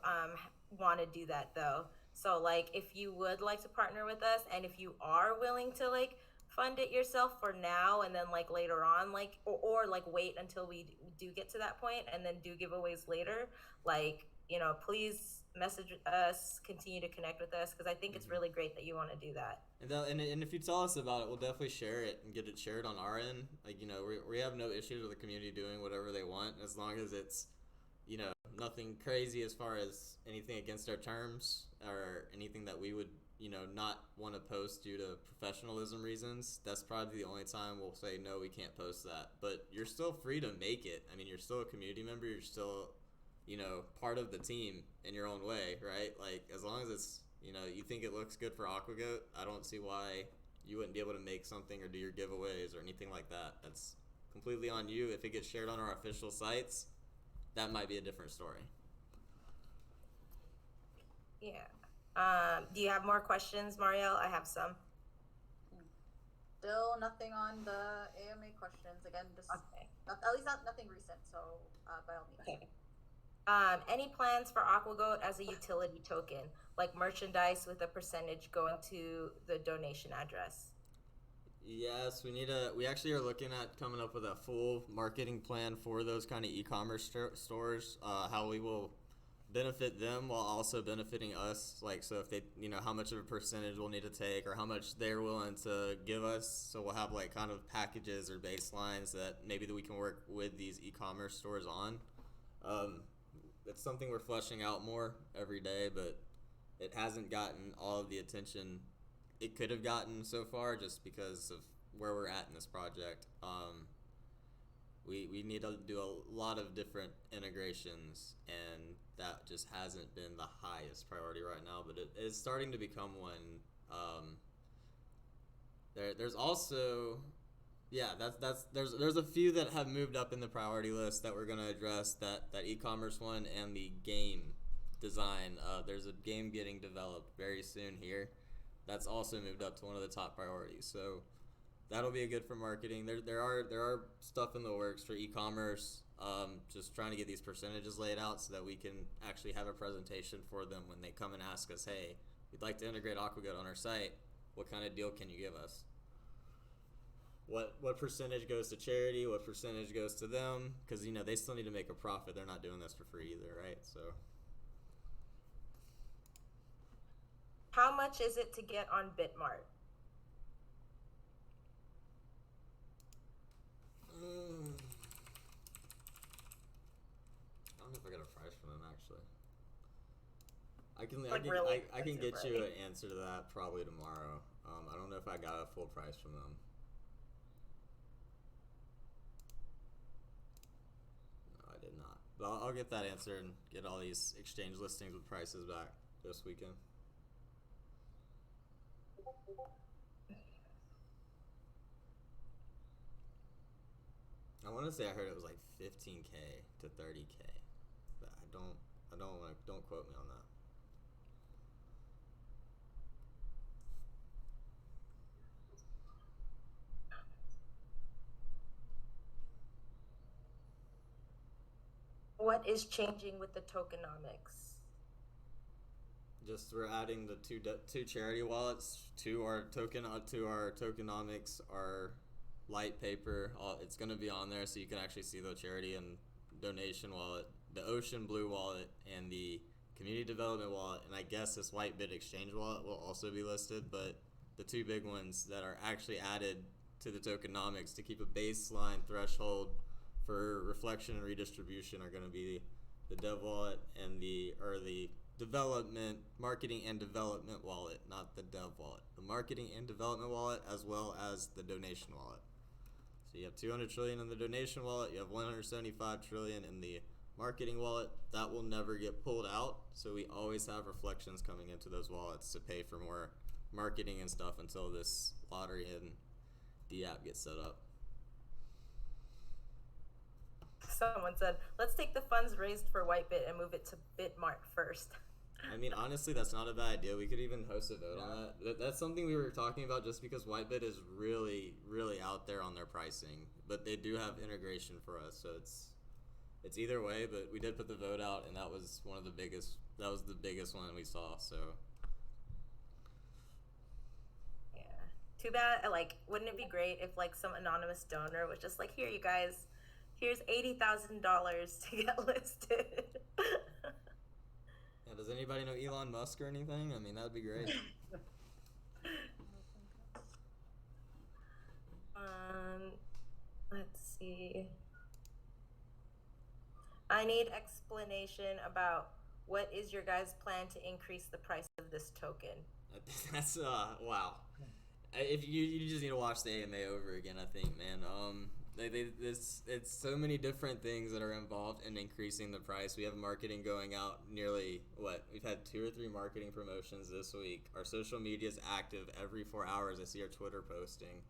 want to do that, though. So, like, if you would like to partner with us, and if you are willing to fund it yourself for now, and then later on, or wait until we do get to that point, and then do giveaways later, please message us, continue to connect with us, because I think it's really great that you want to do that. And if you tell us about it, we'll definitely share it and get it shared on our end. We have no issues with the community doing whatever they want, as long as it's nothing crazy as far as anything against our terms or anything that we would not want to post due to professionalism reasons. That's probably the only time we'll say no, we can't post that. But you're still free to make it. I mean, you're still a community member. You're still part of the team in your own way, right? As long as it's you think it looks good for AquaGoat, I don't see why you wouldn't be able to make something or do your giveaways or anything like that. That's completely on you. If it gets shared on our official sites, that might be a different story. Yeah. Do you have more questions, Marielle? I have some. Still nothing on the AMA questions. Again, Okay. at least nothing recent. So by all means. Okay. Any plans for AquaGoat as a utility token, like merchandise with a percentage going to the donation address? Yes, we actually are looking at coming up with a full marketing plan for those kind of e-commerce stores, how we will benefit them while also benefiting us. Like, so if they, how much of a percentage we'll need to take or how much they're willing to give us. So we'll have like kind of packages or baselines that maybe that we can work with these e-commerce stores on. It's something we're fleshing out more every day, but it hasn't gotten all of the attention it could have gotten so far just because of where we're at in this project. We need to do a lot of different integrations, and that just hasn't been the highest priority right now, but it's starting to become one. There's also, yeah, there's a few that have moved up in the priority list that we're gonna address. That e-commerce one and the game design. There's a game getting developed very soon here. That's also moved up to one of the top priorities. So that'll be a good for marketing. There are stuff in the works for e-commerce. Just trying to get these percentages laid out so that we can actually have a presentation for them when they come and ask us, hey, we'd like to integrate AquaGoat on our site. What kind of deal can you give us? What percentage goes to charity? What percentage goes to them? Because they still need to make a profit. They're not doing this for free either, right? So. How much is it to get on Bitmart? I don't know if I got a price from them actually. I can get you an answer to that probably tomorrow. I don't know if I got a full price from them. No, I did not. But I'll get that answer and get all these exchange listings with prices back this weekend. I want to say I heard it was like 15K to 30K, but don't quote me on that. What is changing with the tokenomics? Just we're adding the two charity wallets to our tokenomics, our light paper. It's going to be on there so you can actually see the charity and donation wallet, the ocean blue wallet, and the community development wallet, and I guess this white bit exchange wallet will also be listed. But the two big ones that are actually added to the tokenomics to keep a baseline threshold for reflection and redistribution are going to be the dev wallet and the development, marketing and development wallet, not the dev wallet. The marketing and development wallet, as well as the donation wallet. So you have 200 trillion in the donation wallet, you have 175 trillion in the marketing wallet. That will never get pulled out, so we always have reflections coming into those wallets to pay for more marketing and stuff until this lottery and the app gets set up. Someone said, let's take the funds raised for Whitebit and move it to Bitmart first. I mean, honestly, that's not a bad idea. We could even host a vote on that. That's something we were talking about just because Whitebit is really, really out there on their pricing. But they do have integration for us, so it's either way. But we did put the vote out, and that was the biggest one we saw, so. Yeah. Too bad, wouldn't it be great if, some anonymous donor was just like, here, you guys, here's $80,000 to get listed. Yeah, does anybody know Elon Musk or anything? I mean, that'd be great. Let's see. I need explanation about what is your guys' plan to increase the price of this token. That's wow. If you just need to watch the AMA over again, I think, man. It's so many different things that are involved in increasing the price. We have marketing going out we've had 2 or 3 marketing promotions this week. Our social media is active every 4 hours. I see our Twitter posting.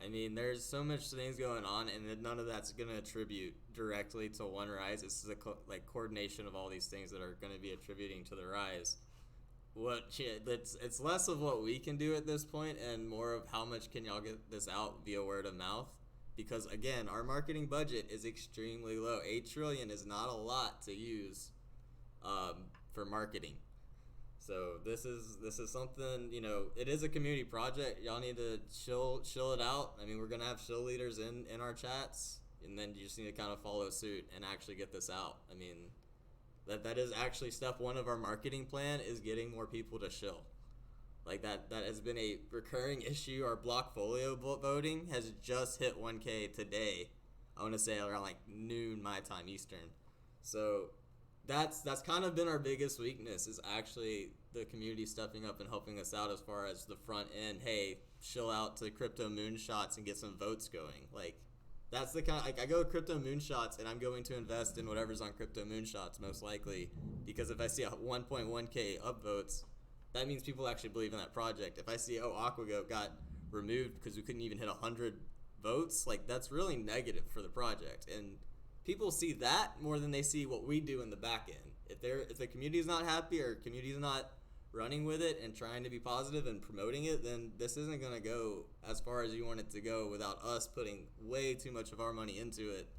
I mean, there's so much things going on, and none of that's going to attribute directly to one rise. This is a coordination of all these things that are going to be attributing to the rise. It's less of what we can do at this point and more of how much can y'all get this out via word of mouth. Because again, our marketing budget is extremely low. 8 trillion is not a lot to use for marketing. So this is something, it is a community project. Y'all need to chill it out. I mean, we're gonna have chill leaders in our chats, and then you just need to kind of follow suit and actually get this out. I mean, That is actually step one of our marketing plan, is getting more people to shill. Like that has been a recurring issue. Our Blockfolio voting has just hit 1K today. I want to say around like noon my time Eastern. So that's kind of been our biggest weakness, is actually the community stepping up and helping us out as far as the front end. Hey, chill out to crypto moonshots and get some votes going. Like that's the kind, like I go to crypto moonshots and I'm going to invest in whatever's on crypto moonshots most likely, because if I see a 1.1K upvotes, that means people actually believe in that project. If I see, oh, Aquagoat got removed because we couldn't even hit 100 votes, like that's really negative for the project. And people see that more than they see what we do in the back end. If the community is not happy, or community is not running with it and trying to be positive and promoting it, then this isn't going to go as far as you want it to go without us putting way too much of our money into it.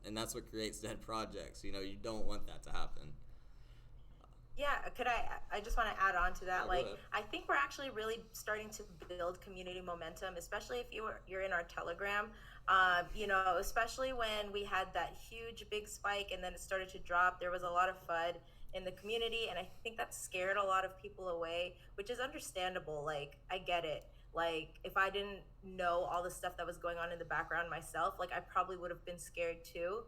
And that's what creates dead projects. You don't want that to happen. Yeah, I just want to add on to that. Yeah, like, I think we're actually really starting to build community momentum, especially if you're in our Telegram. Especially when we had that huge big spike and then it started to drop, there was a lot of FUD in the community, and I think that scared a lot of people away, which is understandable. Like, I get it. Like, if I didn't know all the stuff that was going on in the background myself, like I probably would have been scared too.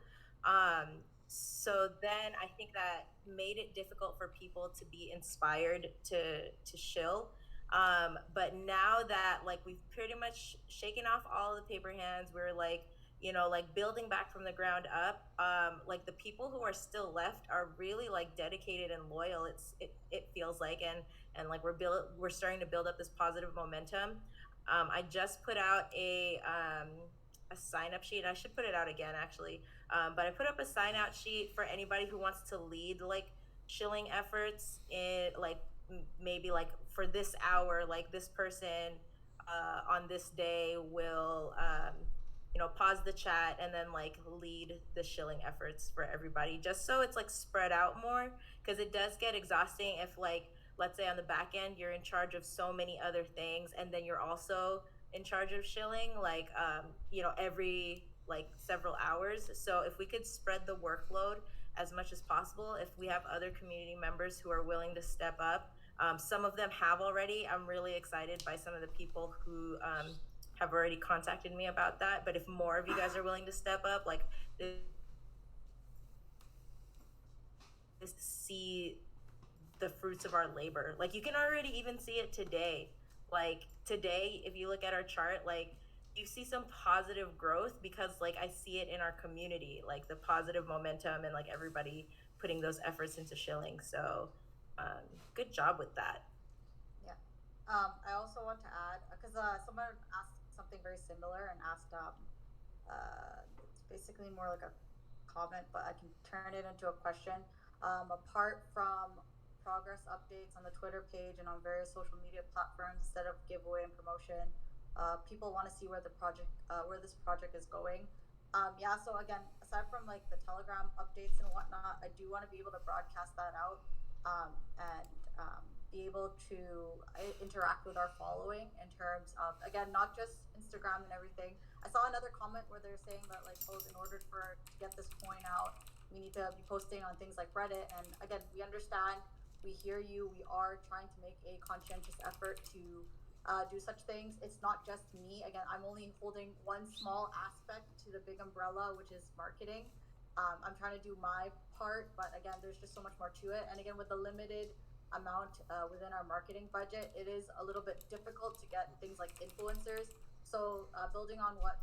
So then I think that made it difficult for people to be inspired to shill. But now that like we've pretty much shaken off all the paper hands, we're like, like building back from the ground up. Like the people who are still left are really like dedicated and loyal. It feels like, and like we're starting to build up this positive momentum. I just put out a sign up sheet. I should put it out again actually. But I put up a sign out sheet for anybody who wants to lead like shilling efforts in like maybe like for this hour, like this person on this day will pause the chat and then like lead the shilling efforts for everybody, just so it's like spread out more, because it does get exhausting if like, let's say on the back end you're in charge of so many other things and then you're also in charge of shilling like every like several hours. So if we could spread the workload as much as possible, if we have other community members who are willing to step up, some of them have already. I'm really excited by some of the people who have already contacted me about that. But if more of you guys are willing to step up, like see the fruits of our labor. Like you can already even see it today. Like today, if you look at our chart, like you see some positive growth because like I see it in our community, like the positive momentum and like everybody putting those efforts into shilling. So good job with that. Yeah. I also want to add, because someone asked something very similar and asked, it's basically more like a comment, but I can turn it into a question. Apart from progress updates on the Twitter page and on various social media platforms instead of giveaway and promotion, people want to see where this project is going. So again, aside from like the Telegram updates and whatnot, I do want to be able to broadcast that out, and be able to interact with our following in terms of, again, not just Instagram and everything. I saw another comment where they're saying that like, oh, in order to get this coin out, we need to be posting on things like Reddit. And again, we understand, we hear you. We are trying to make a conscientious effort to do such things. It's not just me. Again, I'm only holding one small aspect to the big umbrella, which is marketing. I'm trying to do my part, but again, there's just so much more to it. And again, with the limited amount within our marketing budget, it is a little bit difficult to get things like influencers. So building on what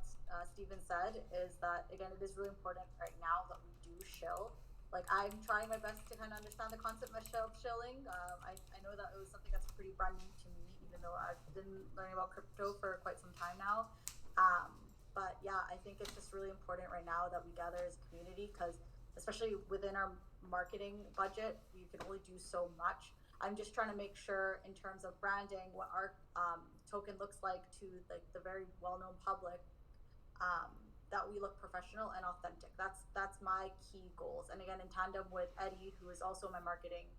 Steven said, is that, again, it is really important right now that we do shill. Like, I'm trying my best to kind of understand the concept of shilling. I know that it was something that's pretty brand new to me, even though I've been learning about crypto for quite some time now. But yeah, I think it's just really important right now that we gather as a community, because especially within our marketing budget, you can only do so much. I'm just trying to make sure in terms of branding, what our token looks like to like the very well-known public, that we look professional and authentic. That's my key goals. And again, in tandem with Eddie, who is also my marketing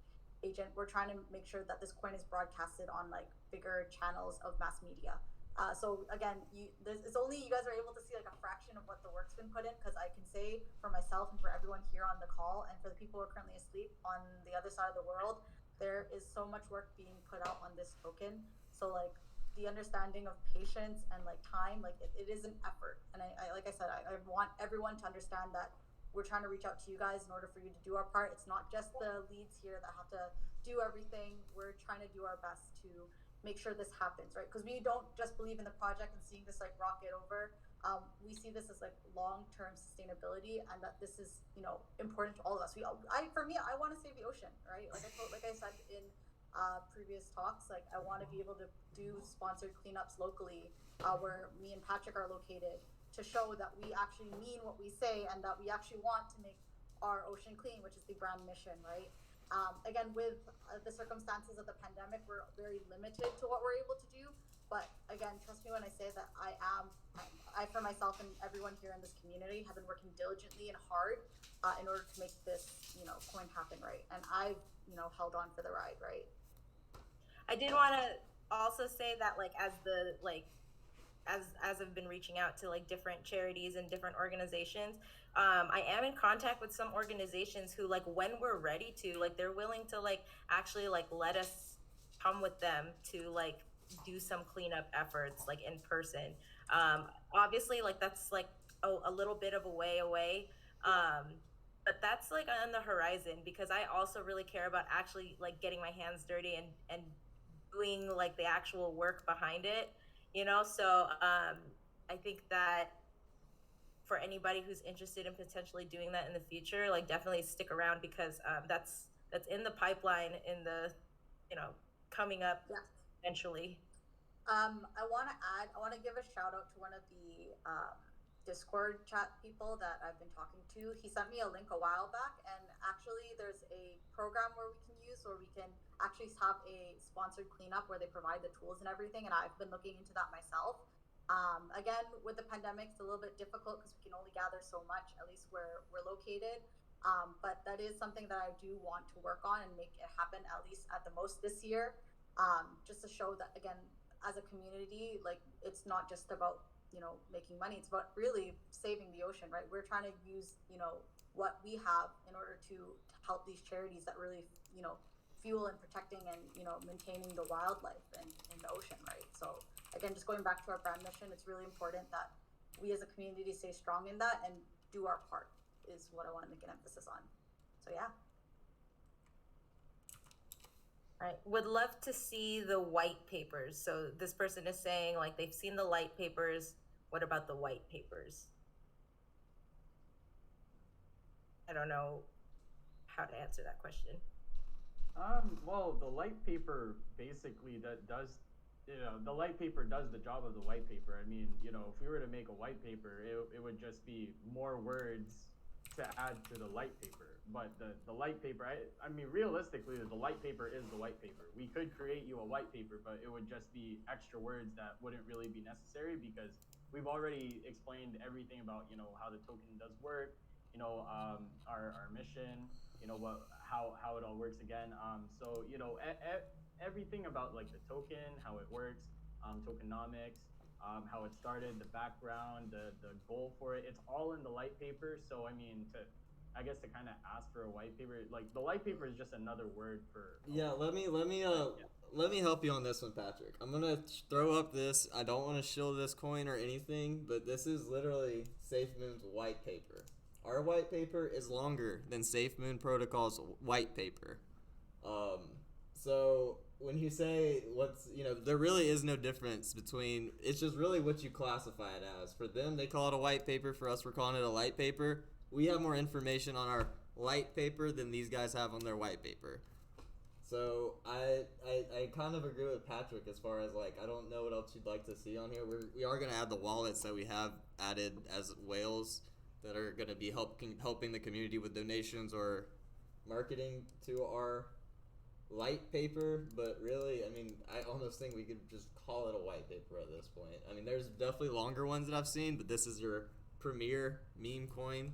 agent, we're trying to make sure that this coin is broadcasted on like bigger channels of mass media. So again, it's only you guys are able to see like a fraction of what the work's been put in, because I can say for myself and for everyone here on the call and for the people who are currently asleep on the other side of the world, there is so much work being put out on this token. So like the understanding of patience and like time, like it is an effort. And I like I said, I want everyone to understand that we're trying to reach out to you guys in order for you to do our part. It's not just the leads here that have to do everything. We're trying to do our best to make sure this happens, right? Because we don't just believe in the project and seeing this like rocket over. We see this as like long-term sustainability, and that this is, you know, important to all of us. For me, I want to save the ocean, right? Like I said in previous talks, like I want to be able to do sponsored cleanups locally, where me and Patrick are located, to show that we actually mean what we say and that we actually want to make our ocean clean, which is the brand mission, right? Again, with the circumstances of the pandemic, we're very limited to what we're able to do. But again, trust me when I say that I for myself and everyone here in this community have been working diligently and hard in order to make this, you know, coin happen, right? And I've, you know, held on for the ride, right? I did want to also say that, like, as I've been reaching out to like different charities and different organizations, I am in contact with some organizations who, like, when we're ready to, like, they're willing to like actually like let us come with them to like do some cleanup efforts like in person. Obviously, like that's like a little bit of a way away. But that's like on the horizon, because I also really care about actually like getting my hands dirty and doing like the actual work behind it, you know. So I think that for anybody who's interested in potentially doing that in the future, like definitely stick around, because that's in the pipeline, in the, you know, coming up eventually. I want to give a shout out to one of the Discord chat people that I've been talking to. He sent me a link a while back, and actually there's a program where we can use where we can actually have a sponsored cleanup where they provide the tools and everything, and I've been looking into that myself. Again, with the pandemic, it's a little bit difficult because we can only gather so much, at least where we're located. But that is something that I do want to work on and make it happen, at least at the most this year, just to show that, again, as a community, like, it's not just about, you know, making money. It's about really saving the ocean, right? We're trying to use, you know, what we have in order to help these charities that really, you know, fuel and protecting and, you know, maintaining the wildlife in the ocean, right? So again, just going back to our brand mission, it's really important that we as a community stay strong in that and do our part, is what I want to make an emphasis on. So yeah. All right, would love to see the white papers. So this person is saying like they've seen the light papers. What about the white papers? I don't know how to answer that question. Well, the light paper basically does, you know, the light paper does the job of the white paper. I mean, you know, if we were to make a white paper, it would just be more words to add to the light paper. But the light paper, I mean, realistically, the light paper is the white paper. We could create you a white paper, but it would just be extra words that wouldn't really be necessary, because we've already explained everything about, you know, how the token does work, you know, our mission, you know, how it all works again. So, you know, everything about like the token, how it works, tokenomics, how it started, the background, the goal for it, it's all in the light paper. So I mean, I guess to kind of ask for a white paper, like the light paper is just another word for. Yeah, let me help you on this one, Patrick. I'm gonna throw up this. I don't want to shill this coin or anything, but this is literally SafeMoon's white paper. Our white paper is longer than SafeMoon Protocol's white paper. So when you say there really is no difference between, it's just really what you classify it as. For them, they call it a white paper. For us, we're calling it a light paper. We have more information on our light paper than these guys have on their white paper. So I kind of agree with Patrick as far as, like, I don't know what else you'd like to see on here. We are going to add the wallets that we have added as whales that are going to be helping the community with donations or marketing to our light paper. But really, I mean, I almost think we could just call it a white paper at this point. I mean, there's definitely longer ones that I've seen, but this is your premier meme coin,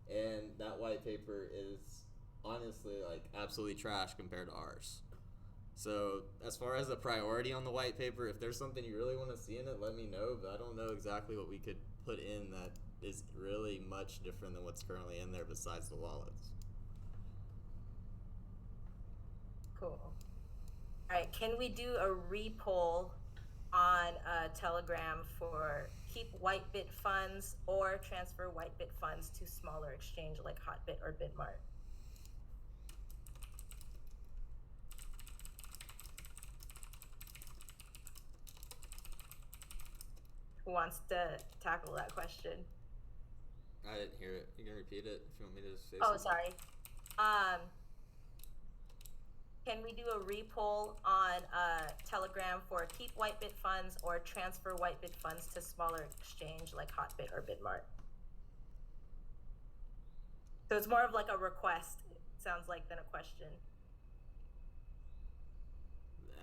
and that white paper is honestly like absolutely trash compared to ours. So as far as a priority on the white paper, if there's something you really want to see in it, let me know. But I don't know exactly what we could put in that is really much different than what's currently in there besides the wallets. Cool. All right, can we do a repoll on Telegram for keep Whitebit funds or transfer Whitebit funds to smaller exchange like Hotbit or Bitmart? Who wants to tackle that question? I didn't hear it. You can repeat it if you want me to say Oh, something. sorry. Can we do a repoll on Telegram for keep Whitebit funds or transfer Whitebit funds to smaller exchange like Hotbit or Bitmart? So it's more of like a request, it sounds like, than a question.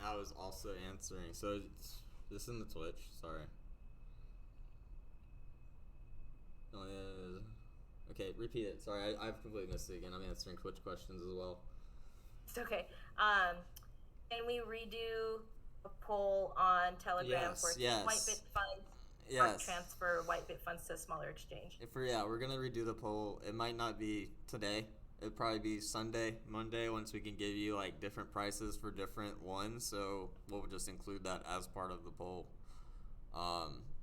I was also answering. So it's this in the Twitch. Sorry. Oh, yeah. Okay, repeat it. Sorry, I've completely missed it again. I'm answering Twitch questions as well. It's okay. Can we redo a poll on Telegram for keep Whitebit funds or transfer Whitebit funds to smaller exchange? We're gonna redo the poll. It might not be today. It'd probably be Sunday, Monday, once we can give you like different prices for different ones. So we'll just include that as part of the poll.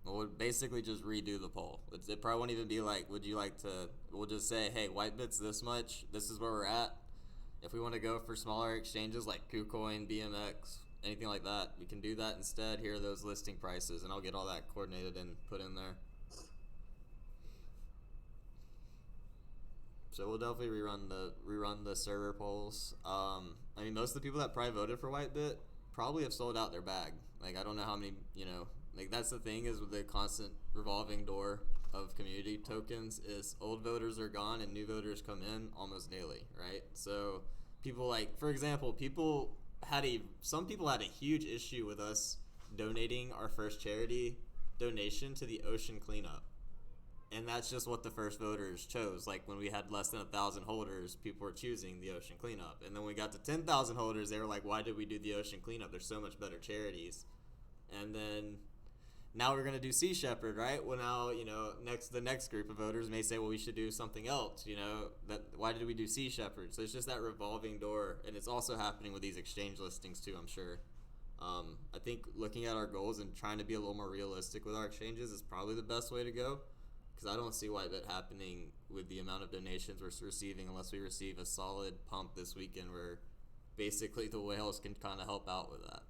We'll basically just redo the poll. It probably won't even be like, would you like to? We'll just say, hey, Whitebit's this much. This is where we're at. If we want to go for smaller exchanges like KuCoin, BMX, anything like that, we can do that instead. Here are those listing prices, and I'll get all that coordinated and put in there. So we'll definitely rerun the server polls. I mean, most of the people that probably voted for Whitebit probably have sold out their bag. Like, I don't know how many, like that's the thing is with the constant revolving door of community tokens is old voters are gone and new voters come in almost daily, right? So people like, for example, some people had a huge issue with us donating our first charity donation to the ocean cleanup. And that's just what the first voters chose. Like when we had less than 1,000 holders, people were choosing the ocean cleanup. And then when we got to 10,000 holders, they were like, why did we do the ocean cleanup? There's so much better charities. And then now we're gonna do Sea Shepherd, right? Well, now the next group of voters may say, well, we should do something else. Why did we do Sea Shepherd? So it's just that revolving door, and it's also happening with these exchange listings too, I'm sure. I think looking at our goals and trying to be a little more realistic with our exchanges is probably the best way to go, because I don't see Whitebit happening with the amount of donations we're receiving unless we receive a solid pump this weekend where basically the whales can kind of help out with that.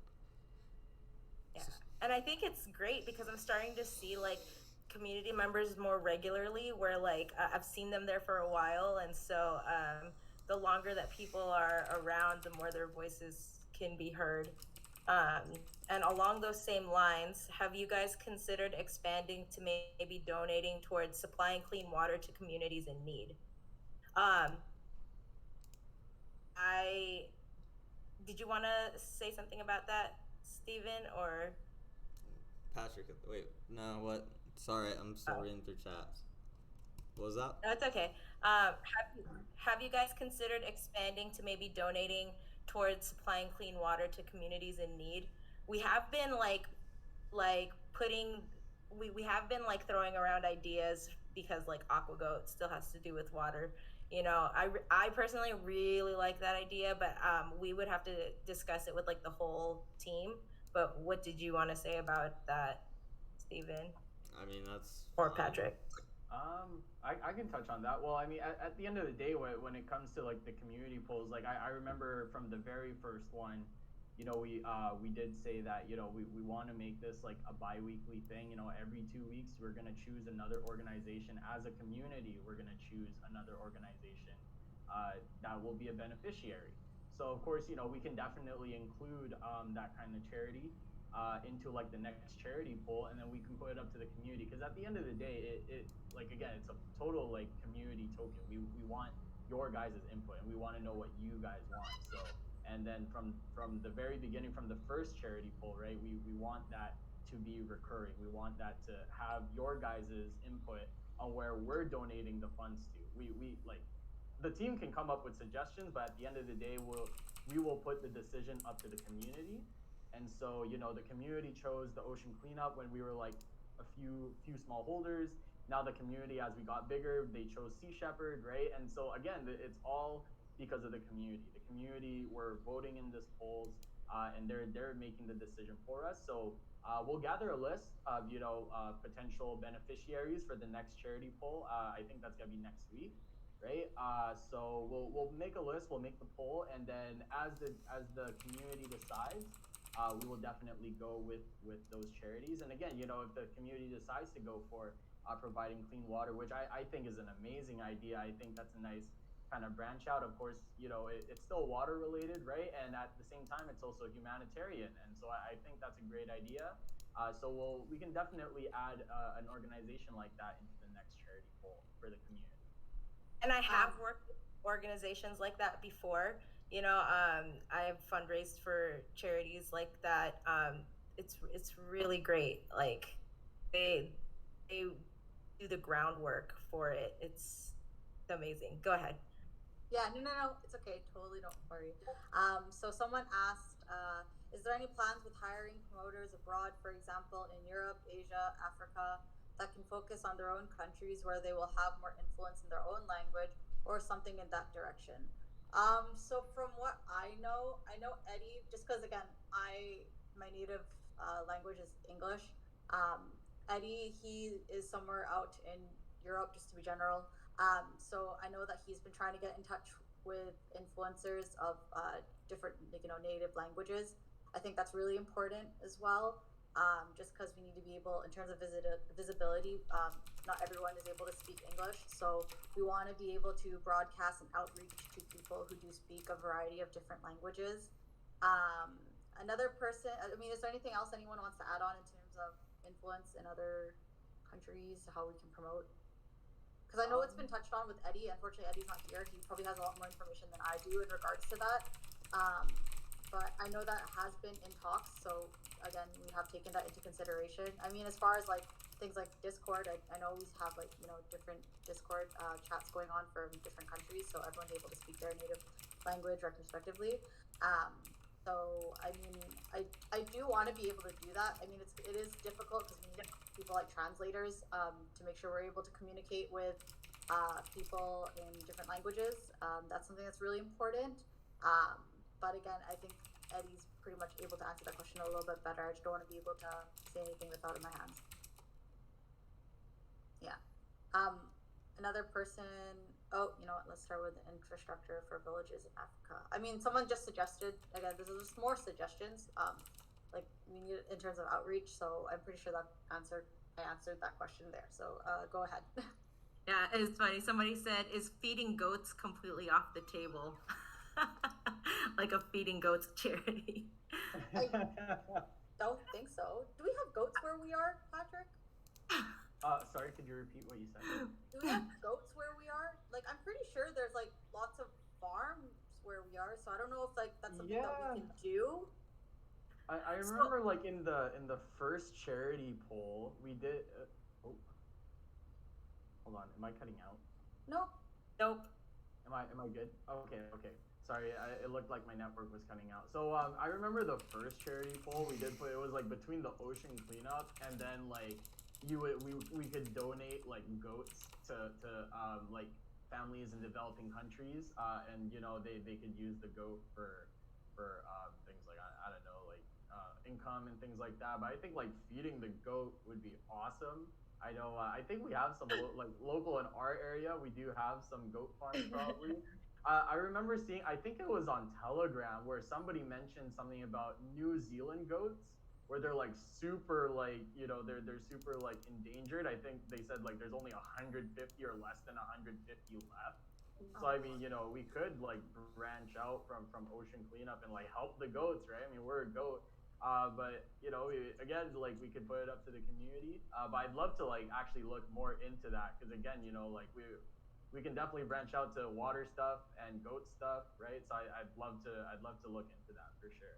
Yeah. And I think it's great because I'm starting to see like community members more regularly where like I've seen them there for a while, and so the longer that people are around, the more their voices can be heard. And along those same lines, have you guys considered expanding to maybe donating towards supplying clean water to communities in need? Did you want to say something about that, Steven, or? Patrick, wait, no, what? Sorry, I'm still reading through chats. What was that? That's okay. Have you guys considered expanding to maybe donating towards supplying clean water to communities in need? We have been we have been like throwing around ideas because like AquaGoat still has to do with water. I personally really like that idea, but we would have to discuss it with like the whole team. But what did you want to say about that, Steven? I mean, that's or Patrick. I can touch on that. Well, I mean, at the end of the day, when it comes to like the community polls, like I remember from the very first one, we did say that we want to make this like a bi-weekly thing. Every 2 weeks we're gonna choose another organization as a community. We're gonna choose another organization that will be a beneficiary. So of course, we can definitely include that kind of charity into like the next charity poll, and then we can put it up to the community, because at the end of the day, it like, again, it's a total like community token. We want your guys' input, and we want to know what you guys want. So, and then from the very beginning, from the first charity poll, right, we want that to be recurring. We want that to have your guys' input on where we're donating the funds to. We like, the team can come up with suggestions, but at the end of the day, we will put the decision up to the community. And so, the community chose the ocean cleanup when we were like a few small holders. Now the community, as we got bigger, they chose Sea Shepherd, right? And so again, it's all because of the community. The community were voting in this polls, and they're making the decision for us. So we'll gather a list of potential beneficiaries for the next charity poll. I think that's gonna be next week, right? So we'll make a list, we'll make the poll, and then as the community decides, we will definitely go with those charities. And again, if the community decides to go for providing clean water, which I think is an amazing idea. I think that's a nice kind of branch out. Of course, it's still water related, right? And at the same time, it's also humanitarian. And so I think that's a great idea. So we can definitely add an organization like that into the next charity poll for the community. And I have worked with organizations like that before. I have fundraised for charities like that. It's really great. Like they do the groundwork for it. It's amazing. Go ahead. Yeah, no, it's okay. Totally, don't worry. So someone asked, is there any plans with hiring promoters abroad, for example, in Europe, Asia, Africa, that can focus on their own countries where they will have more influence in their own language or something in that direction? So from what I know Eddie, just because again, my native language is English. Eddie, he is somewhere out in Europe, just to be general. So I know that he's been trying to get in touch with influencers of different, native languages. I think that's really important as well. Just because we need to be able, in terms of visibility, not everyone is able to speak English. So we want to be able to broadcast and outreach to people who do speak a variety of different languages. Another person, is there anything else anyone wants to add on in terms of influence in other countries, how we can promote? Because I know it's been touched on with Eddie. Unfortunately, Eddie's not here. He probably has a lot more information than I do in regards to that. But I know that has been in talks. So again, we have taken that into consideration. As far as like things like Discord, I know we have different Discord chats going on from different countries, so everyone's able to speak their native language retrospectively. So I do want to be able to do that. It is difficult because we need people like translators to make sure we're able to communicate with people in different languages. That's something that's really important. But again, I think Eddie's pretty much able to answer that question a little bit better. I just don't want to be able to say anything without in my hands. Yeah. Another person. Oh, you know what? Let's start with the infrastructure for villages in Africa. Someone just suggested, again, this is just more suggestions, like we need in terms of outreach. So I'm pretty sure that I answered that question there. So go ahead. Yeah, it's funny. Somebody said, is feeding goats completely off the table? Like a feeding goats charity. I don't think so. Do we have goats where we are, Patrick? Sorry, could you repeat what you said? Do we have goats where we are? Like, I'm pretty sure there's like lots of farms where we are, so I don't know if like that's something that we can do. I remember like in the first charity poll we did. Hold on, am I cutting out? Nope. Am I good? Okay. Sorry, it looked like my network was cutting out. So I remember the first charity poll we did put, it was like between the ocean cleanup and then like we could donate like goats to like families in developing countries, and they could use the goat for things like I don't know, like income and things like that. But I think like feeding the goat would be awesome. I know. I think we have some local in our area. We do have some goat farms probably. I remember seeing. I think it was on Telegram where somebody mentioned something about New Zealand goats, where they're like super like they're super like endangered. I think they said like there's only 150 or less than 150 left. So we could like branch out from ocean cleanup and like help the goats, right? We're a goat. But again, like we could put it up to the community. But I'd love to like actually look more into that because again, like we can definitely branch out to water stuff and goat stuff, right? So I'd love to look into that for sure.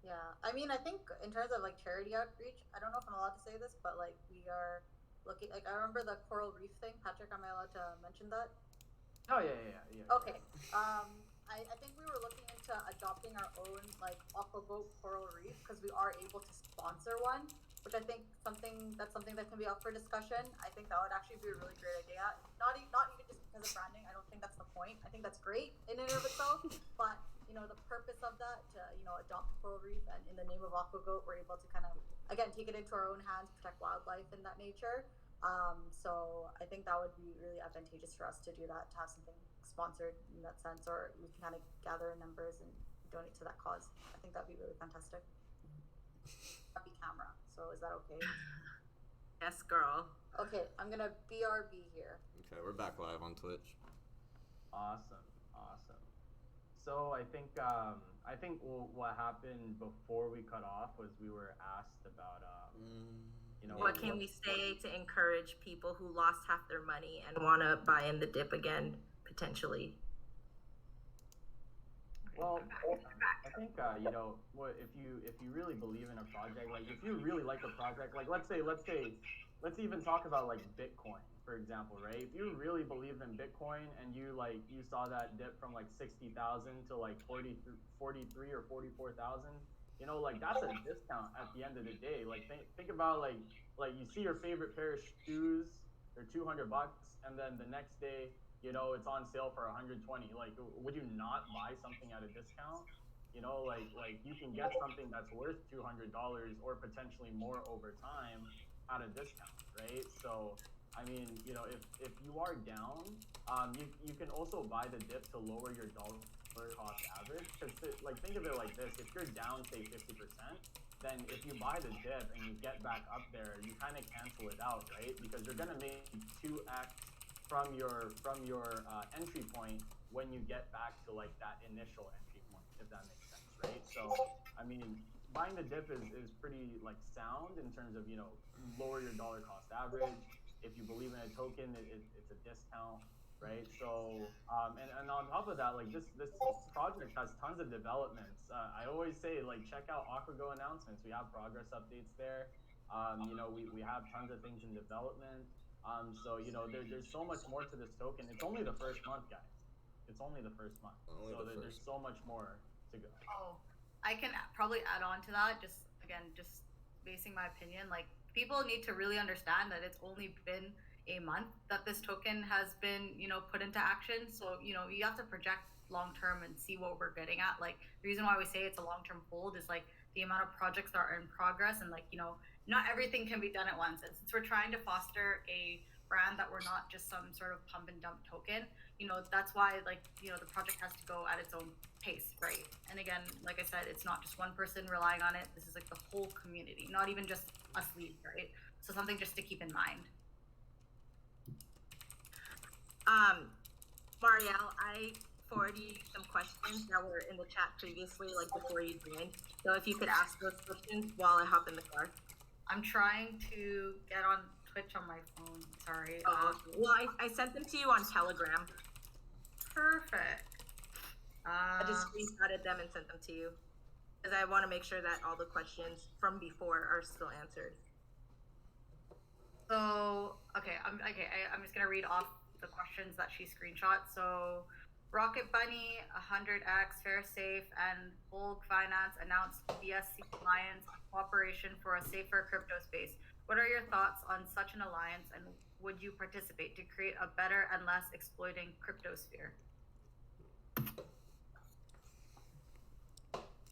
Yeah, I think in terms of like charity outreach, I don't know if I'm allowed to say this, but like we are looking. Like I remember the coral reef thing. Patrick, am I allowed to mention that? Oh yeah. Okay. I think we were looking into a adopting our own like Aquagoat coral reef because we are able to sponsor one, which I think that's something that can be up for discussion. I think that would actually be a really great idea. Not even just because of branding. I don't think that's the point. I think that's great in and of itself, but the purpose of that to adopt a coral reef, and in the name of Aquagoat, we're able to kind of again take it into our own hands, protect wildlife in that nature. So I think that would be really advantageous for us to do that, to have something sponsored in that sense, or we can kind of gather numbers and donate to that cause. I think that'd be really fantastic. Happy camera. So is that okay? Yes, girl. Okay, I'm gonna BRB here. Okay, we're back live on Twitch. Awesome. So I think what happened before we cut off was we were asked about what can we say to encourage people who lost half their money and want to buy in the dip again, potentially? Well, I think if you really believe in a project, like if you really like a project, like let's even talk about like Bitcoin, for example, right? If you really believe in Bitcoin and you saw that dip from like 60,000 to like 43 or 44,000, like that's a discount at the end of the day. Like think about like you see your favorite pair of shoes, they're $200, and then the next day, it's on sale for 120. Like, would you not buy something at a discount? Like you can get something that's worth $200 or potentially more over time at a discount, right? So, I mean, if you are down, you can also buy the dip to lower your dollar cost average. Because like think of it like this: if you're down, say 50%, then if you buy the dip and you get back up there, you kind of cancel it out, right? Because you're gonna make 2x from your entry point when you get back to like that initial entry point, if that makes sense, right? So, I mean, buying the dip is pretty like sound in terms of lower your dollar cost average. If you believe in a token, it's a discount, right? So and on top of that, like this project has tons of developments. I always say like check out AquaGo announcements. We have progress updates there. We have tons of things in development. So there's so much more to this token. It's only the first month, guys. It's only the first month. There's so much more to go. Oh, I can probably add on to that. Just basing my opinion, like people need to really understand that it's only been a month that this token has been, put into action. So, you have to project long term and see what we're getting at. Like the reason why we say it's a long term hold is like the amount of projects that are in progress, and like, not everything can be done at once. And since we're trying to foster a brand that we're not just some sort of pump and dump token, that's why like, the project has to go at its own pace, right? And again, like I said, it's not just one person relying on it. This is like the whole community, not even just us leads, right? So something just to keep in mind. Marielle, I forwarded you some questions that were in the chat previously, like before you joined. So if you could ask those questions while I hop in the car. I'm trying to get on Twitch on my phone. Sorry. Well, I sent them to you on Telegram. Perfect. I just screenshotted them and sent them to you because I want to make sure that all the questions from before are still answered. So, I'm just gonna read off the questions that she screenshot. So, Rocket Bunny, 100x, FairSafe, and AquaGoat.Finance announced BSC alliance cooperation for a safer crypto space. What are your thoughts on such an alliance, and would you participate to create a better and less exploiting cryptosphere?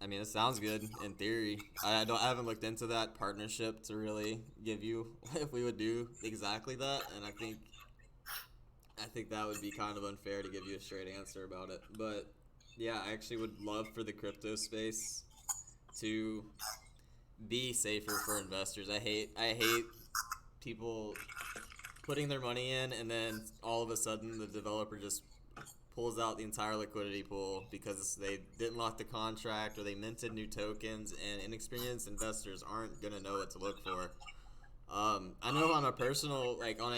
I mean, it sounds good in theory. I haven't looked into that partnership to really give you if we would do exactly that, and I think that would be kind of unfair to give you a straight answer about it. But yeah, I actually would love for the crypto space to be safer for investors. I hate people putting their money in and then all of a sudden the developer just pulls out the entire liquidity pool because they didn't lock the contract or they minted new tokens, and inexperienced investors aren't gonna know what to look for. I know on a personal, like on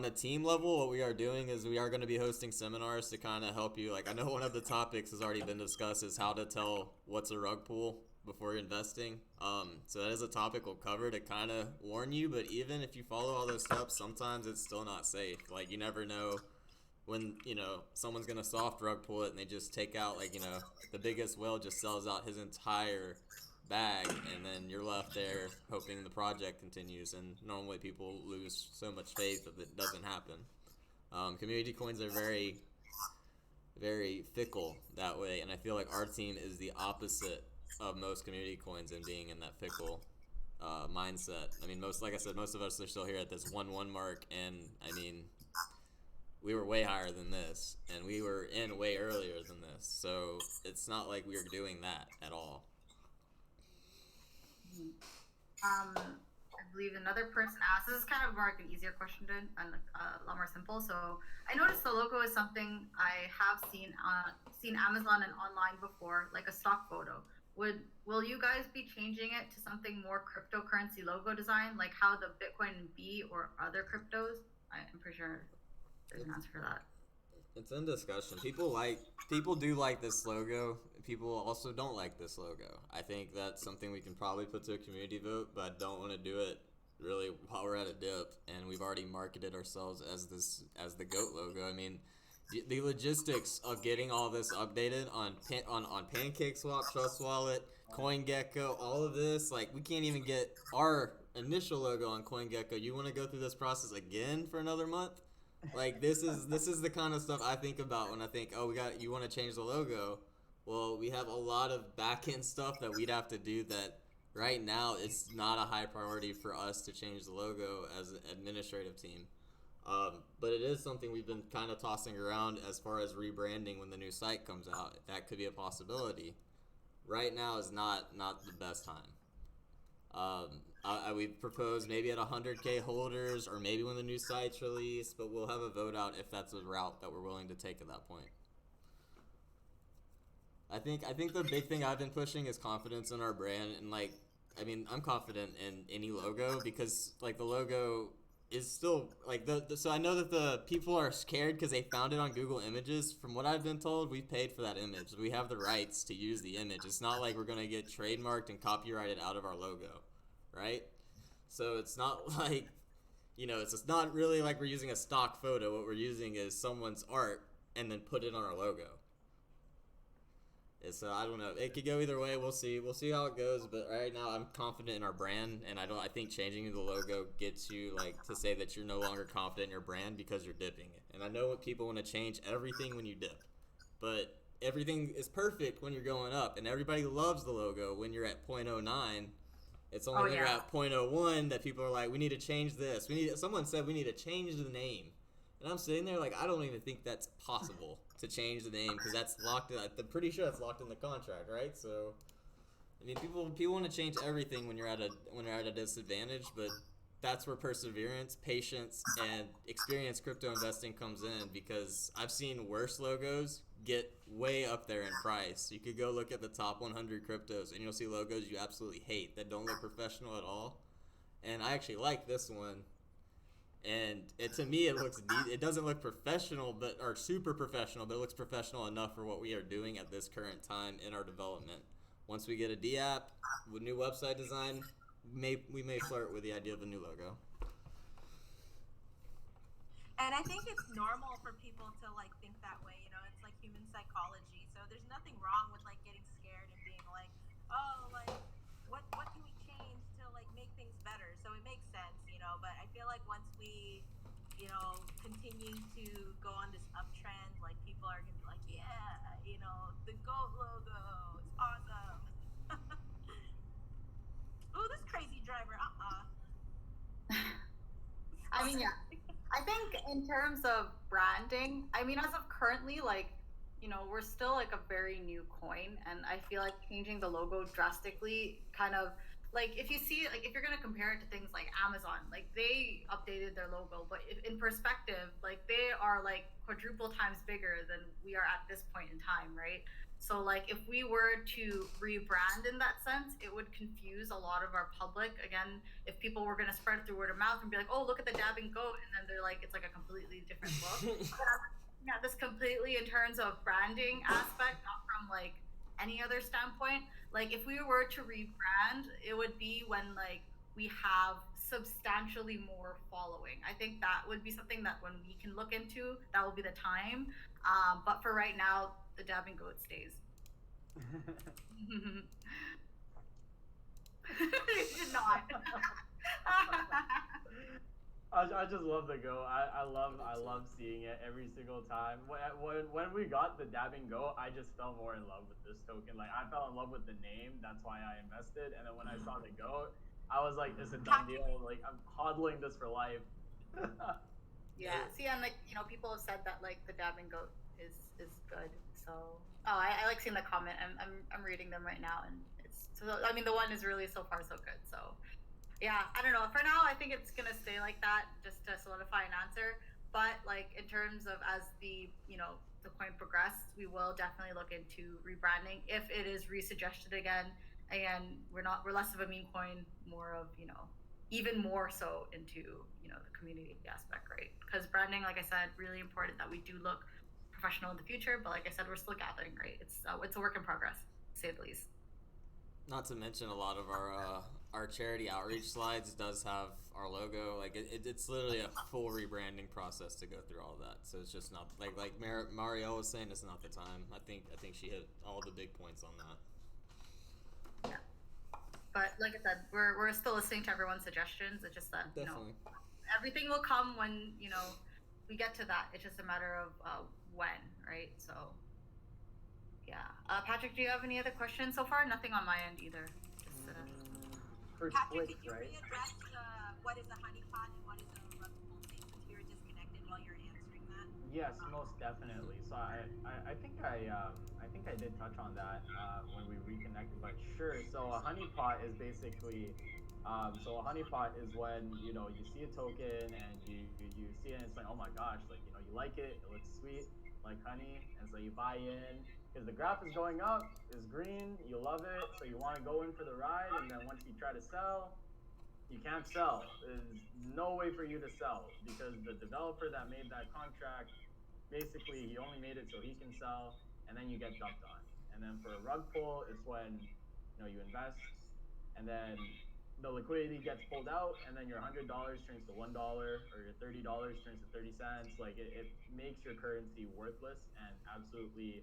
a team level, what we are doing is we are going to be hosting seminars to kind of help you. Like I know one of the topics has already been discussed is how to tell what's a rug pull before you're investing. So that is a topic we'll cover to kind of warn you, but even if you follow all those steps, sometimes it's still not safe. Like you never know when, you know, someone's gonna soft rug pull it and they just take out, like, you know, the biggest whale just sells out his entire bag, and then you're left there hoping the project continues, and normally people lose so much faith that it doesn't happen. Community coins are very, very fickle that way, and I feel like our team is the opposite of most community coins in being in that fickle mindset. I mean, like I said, most of us are still here at this 1-1 mark, and I mean, we were way higher than this, and we were in way earlier than this, so it's not like we were doing that at all. I believe another person asked, this is kind of more like an easier question and a lot more simple. So I noticed the logo is something I have seen Amazon and online before, like a stock photo. Will you guys be changing it to something more cryptocurrency logo design, like how the Bitcoin B or other cryptos? I'm pretty sure there's an answer for that. It's in discussion. People do like this logo. People also don't like this logo. I think that's something we can probably put to a community vote, but I don't want to do it really while we're at a dip, and we've already marketed ourselves as the goat logo. I mean, the logistics of getting all this updated on PancakeSwap, Trust Wallet, CoinGecko, all of this, like, we can't even get our initial logo on CoinGecko. You want to go through this process again for another month? Like, this is the kind of stuff I think about when I think, oh, you want to change the logo. Well, we have a lot of back-end stuff that we'd have to do that right now it's not a high priority for us to change the logo as an administrative team. But it is something we've been kind of tossing around as far as rebranding when the new site comes out. That could be a possibility. Right now is not the best time. We've proposed maybe at 100K holders, or maybe when the new site's released, but we'll have a vote out if that's a route that we're willing to take at that point. I think the big thing I've been pushing is confidence in our brand, and like, I mean, I'm confident in any logo because like the logo is still like so I know that the people are scared because they found it on Google Images. From what I've been told, we paid for that image. We have the rights to use the image. It's not like we're gonna get trademarked and copyrighted out of our logo, right? So it's not like, you know, it's not really like we're using a stock photo. What we're using is someone's art and then put it on our logo. It's I don't know. It could go either way. We'll see. We'll see how it goes. But right now, I'm confident in our brand, and I think changing the logo gets you like to say that you're no longer confident in your brand because you're dipping it. And I know what people want to change everything when you dip, but everything is perfect when you're going up, and everybody loves the logo when you're at 0.09. It's only when you're at 0.01 that people are like, we need to change this. Someone said we need to change the name. And I'm sitting there like, I don't even think that's possible to change the name because that's locked in. I'm pretty sure that's locked in the contract, right? So, I mean, people want to change everything when you're at a disadvantage, but that's where perseverance, patience, and experienced crypto investing comes in, because I've seen worse logos get way up there in price. You could go look at the top 100 cryptos and you'll see logos you absolutely hate that don't look professional at all. And I actually like this one. And to me, it doesn't look professional, or super professional, but it looks professional enough for what we are doing at this current time in our development. Once we get a D-app with new website design, we may flirt with the idea of a new logo. And I think it's normal for people to like think that way. You know, it's like human psychology. So there's nothing wrong with like getting scared and being like, oh, like what can we change to like make things better? So it makes sense, you know. But I feel like once we, you know, continue to go on this uptrend, like people are gonna be like, yeah, you know, the GOAT logo, it's awesome. Oh, this crazy driver. I mean, yeah. I think in terms of branding, I mean, as of currently, like, you know, we're still like a very new coin, and I feel like changing the logo drastically kind of like, if you see, like, if you're going to compare it to things like Amazon, like they updated their logo, but in perspective, like they are like quadruple times bigger than we are at this point in time, right? So like if we were to rebrand in that sense, it would confuse a lot of our public. Again, if people were going to spread it through word of mouth and be like, oh, look at the dabbing goat, and then they're like, it's like a completely different look. Yeah, this completely in terms of branding aspect, not from like any other standpoint. Like if we were to rebrand, it would be when like we have substantially more following. I think that would be something that when we can look into, that will be the time. But for right now, the dabbing goat stays. It did not. I just love the go. I love seeing it every single time. When we got the dabbing go, I just fell more in love with this token. Like I fell in love with the name. That's why I invested. And then when I saw the goat, I was like, it's a done deal. Like I'm hodling this for life. Yeah. See, and like people have said that like the dabbing goat is good. So I like seeing the comment. I'm reading them right now, and it's so. I mean, the one is really so far so good. So yeah, I don't know. For now, I think it's gonna stay like that, just to solidify an answer. But like in terms of as the the coin progress, we will definitely look into rebranding if it is resuggested again. And we're less of a meme coin, more of even more so into the community aspect, right? Because branding, like I said, really important that we do look professional in the future. But like I said, we're still gathering, right? It's a work in progress, to say the least. Not to mention a lot of our charity outreach slides does have our logo. Like it's literally a full rebranding process to go through all of that. So it's just not like Marielle was saying, it's not the time. I think she hit all the big points on that. Yeah. But like I said, we're still listening to everyone's suggestions. It's just that Definitely. everything will come when we get to that. It's just a matter of when, right? So yeah. Patrick, do you have any other questions so far? Nothing on my end either. Just For Patrick, Twitch, could you right? readdress what is a honeypot and what is a rug pull thing, since you were disconnected while you're answering that? Yes, most definitely. So I think I did touch on that when we reconnected, but sure. So a honeypot is basically so a honeypot is when you see a token and you see it and it's like, oh my gosh, like you like it, it looks sweet like honey, and so you buy in because the graph is going up, is green, you love it, so you want to go in for the ride, and then once you try to sell, you can't sell. There's no way for you to sell because the developer that made that contract, basically he only made it so he can sell, and then you get dumped on. And then for a rug pull, it's when you invest, and then the liquidity gets pulled out, and then your $100 turns to $1, or your $30 turns to 30 cents. Like it makes your currency worthless and absolutely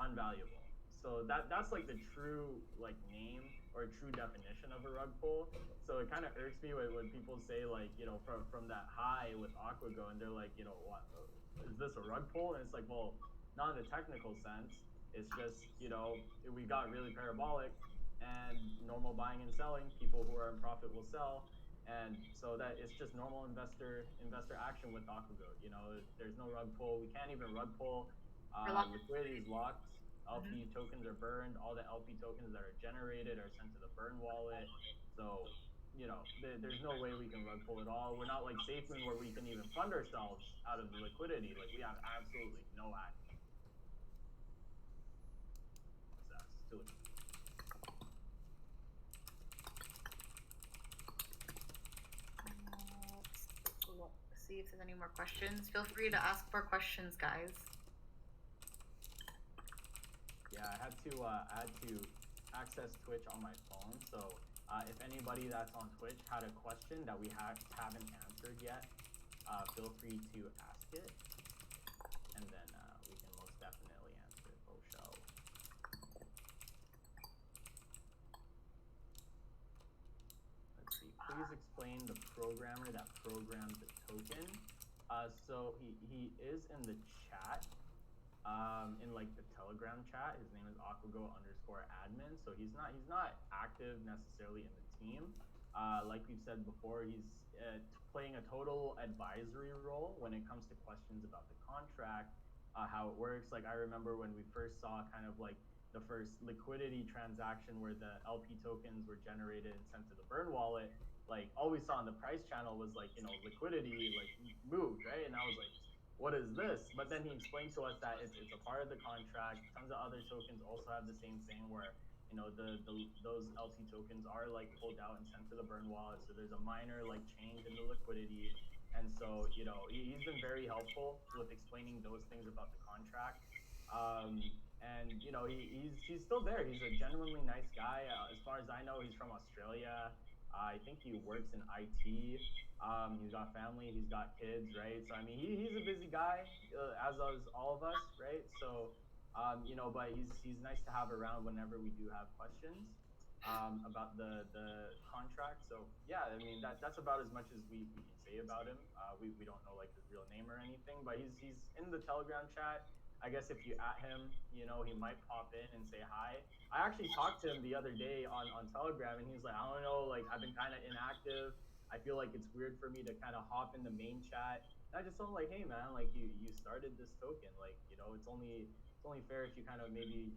unvaluable. So that's like the true like name or true definition of a rug pull. So it kind of irks me when people say like from that high with AquaGoat, and they're like what is this a rug pull? And it's like, well, not in the technical sense. It's just we got really parabolic, and normal buying and selling. People who are in profit will sell, and so that it's just normal investor action with AquaGoat. There's no rug pull. We can't even rug pull. Liquidity is locked. LP tokens are burned. All the LP tokens that are generated are sent to the burn wallet. So, there's no way we can rug pull it all. We're not like SafeMoon where we can even fund ourselves out of the liquidity. Like we have absolutely no access to it. let's see if there's any more questions. Feel free to ask more questions, guys. Yeah, I had to access Twitch on my phone. So if anybody that's on Twitch had a question that we haven't answered yet, feel free to ask it, and then we can most definitely answer it. Oh, show. Let's see. Please explain the programmer that programmed the token. So he is in the chat. In like the Telegram chat, his name is AquaGoat_admin. So he's not active necessarily in the team. Like we've said before, he's playing a total advisory role when it comes to questions about the contract, how it works. Like I remember when we first saw kind of like the first liquidity transaction where the LP tokens were generated and sent to the burn wallet. Like all we saw on the price channel was like liquidity like moved, right? And I was like, what is this? But then he explained to us that it's a part of the contract. Tons of other tokens also have the same thing where those LP tokens are like pulled out and sent to the burn wallet. So there's a minor like change in the liquidity, and so he's been very helpful with explaining those things about the contract. And he's still there. He's a genuinely nice guy. As far as I know, he's from Australia. I think he works in IT. He's got family, he's got kids, right? So I mean, he's a busy guy, as is all of us, right? So, but he's nice to have around whenever we do have questions about the contract. So yeah, I mean that's about as much as we can say about him. We don't know like his real name or anything, but he's in the Telegram chat. I guess if you at him, he might pop in and say hi. I actually talked to him the other day on Telegram, and he was like, I don't know, like I've been kind of inactive. I feel like it's weird for me to kind of hop in the main chat. And I just told him like, hey man, like you started this token, like it's only fair if you kind of maybe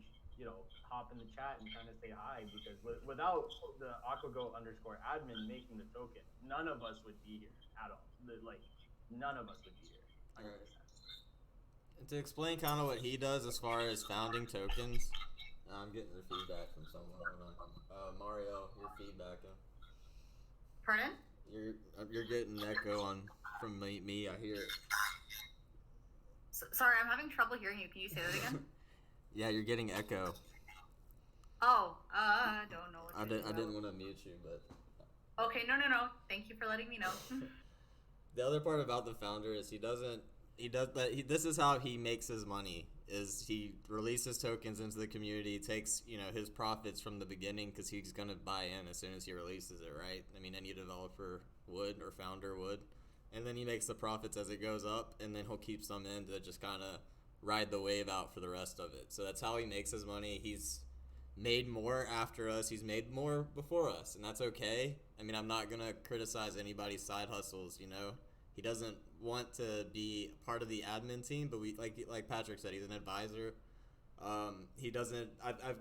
hop in the chat and kind of say hi, because without the Aquagoat underscore admin making the token, none of us would be here at all. Like none of us would be here, 100%. And to explain kind of what he does as far as founding tokens, I'm getting the feedback from someone. Hold on. Mario, you're feedbacking. Pardon? You're getting echo on from me. I hear it. Sorry, I'm having trouble hearing you. Can you say that again? Yeah, you're getting echo. Oh, I don't know. I didn't want to mute you, but. Okay, no. Thank you for letting me know. The other part about the founder is this is how he makes his money, is he releases tokens into the community, takes his profits from the beginning, because he's going to buy in as soon as he releases it, right? I mean, any developer would, or founder would, and then he makes the profits as it goes up, and then he'll keep some in to just kind of ride the wave out for the rest of it. So that's how he makes his money. He's made more after us, he's made more before us, and that's okay. I mean, I'm not going to criticize anybody's side hustles. He doesn't want to be part of the admin team, but we like Patrick said, he's an advisor. He doesn't.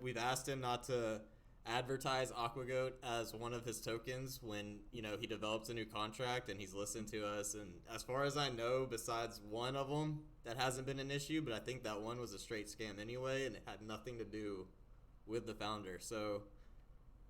We've asked him not to advertise Aquagoat as one of his tokens when he develops a new contract, and he's listened to us. And as far as I know, besides one of them, that hasn't been an issue. But I think that one was a straight scam anyway, and it had nothing to do with the founder. So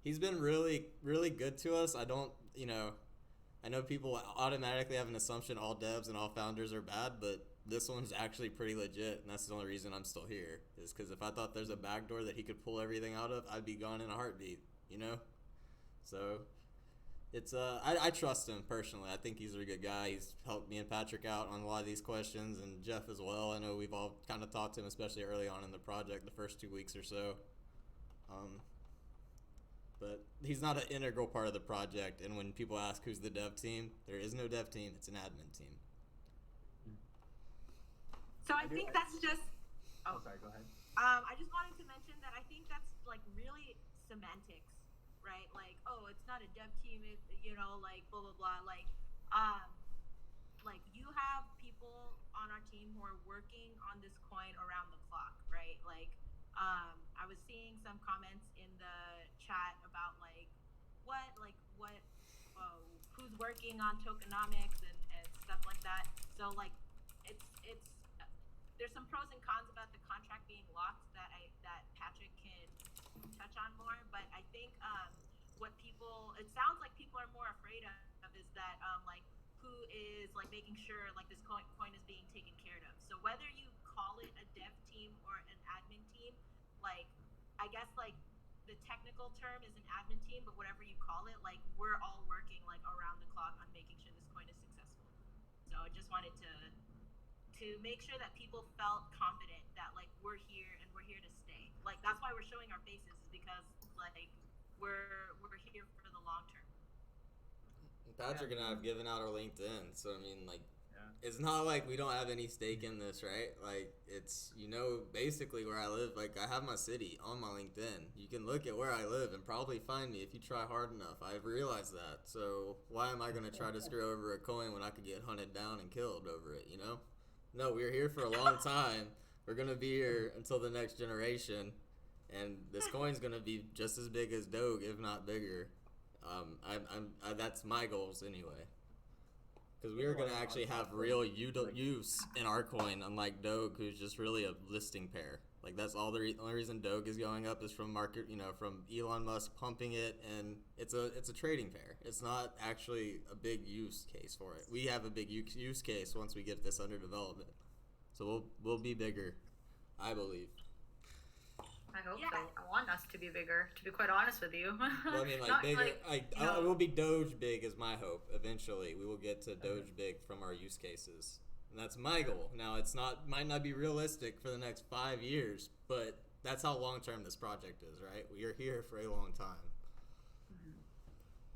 he's been really, really good to us. I know people automatically have an assumption all devs and all founders are bad, but this one's actually pretty legit, and that's the only reason I'm still here, is because if I thought there's a backdoor that he could pull everything out of, I'd be gone in a heartbeat, So it's I trust him personally. I think he's a good guy. He's helped me and Patrick out on a lot of these questions, and Jeff as well. I know we've all kind of talked to him, especially early on in the project, the first 2 weeks or so. But he's not an integral part of the project, and when people ask who's the dev team, there is no dev team, it's an admin team. So I think that's just... Oh, sorry, go ahead. I just wanted to mention that I think that's like really semantics, right? Like, oh, it's not a dev team, it's, like blah, blah, blah. Like you have people on our team who are working on this coin around the clock, right? Like, I was seeing some comments in the chat about who's working on tokenomics and stuff like that. So like, it's there's some pros and cons about the contract being locked that Patrick can touch on more. But I think it sounds like people are more afraid of is that who is making sure this coin is being taken care of. So whether you call it a dev team or an admin team, I guess the technical term is an admin team, but whatever you call it, we're all working around the clock on making sure this coin is successful. So I just wanted to make sure that people felt confident that we're here and we're here to stay. That's why we're showing our faces, is because we're here for the long term. Patrick and I have given out our LinkedIn, so I mean it's not like we don't have any stake in this, right? It's basically where I live. I have my city on my LinkedIn. You can look at where I live and probably find me if you try hard enough. I've realized that. So why am I going to try to screw over a coin when I could get hunted down and killed over it, No, we're here for a long time. We're going to be here until the next generation, and this coin's going to be just as big as Doge, if not bigger. That's my goals anyway. Because we are going to actually have real use in our coin, unlike Doge, who's just really a listing pair. That's all the only reason Doge is going up is from from Elon Musk pumping it, and it's a trading pair. It's not actually a big use case for it. We have a big use case once we get this under development. So we'll be bigger, I believe. I hope so. I want us to be be bigger. To be quite honest with you. Well, I mean, like Not bigger. you know, I will be Doge big is my hope. Eventually, we will get to Doge big from our use cases, and that's my goal. Now, might not be realistic for the next 5 years, but that's how long term this project is, right? We are here for a long time.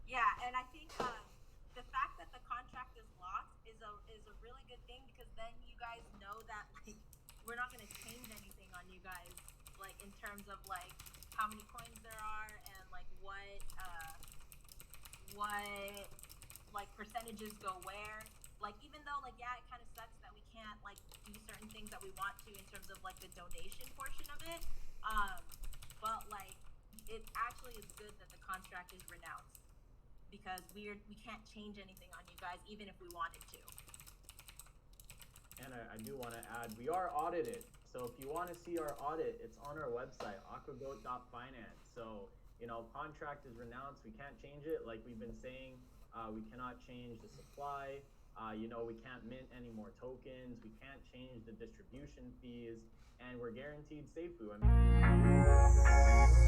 Yeah, and I think the fact that the contract is locked is a really good thing, because then you guys know that like we're not going to change anything on you guys, like in terms of like how many coins there are and like what like percentages go where. Like even though like yeah, it kind of sucks that we can't like do certain things that we want to in terms of like the donation portion of it, but like it actually is good that the contract is renounced, because we can't change anything on you guys even if we wanted to. And I do want to add, we are audited. So if you want to see our audit, it's on our website, AquaGoat.Finance. So, you know, contract is renounced. We can't change it. Like we've been saying, we cannot change the supply. You know, we can't mint any more tokens. We can't change the distribution fees. And we're guaranteed safe food. I mean,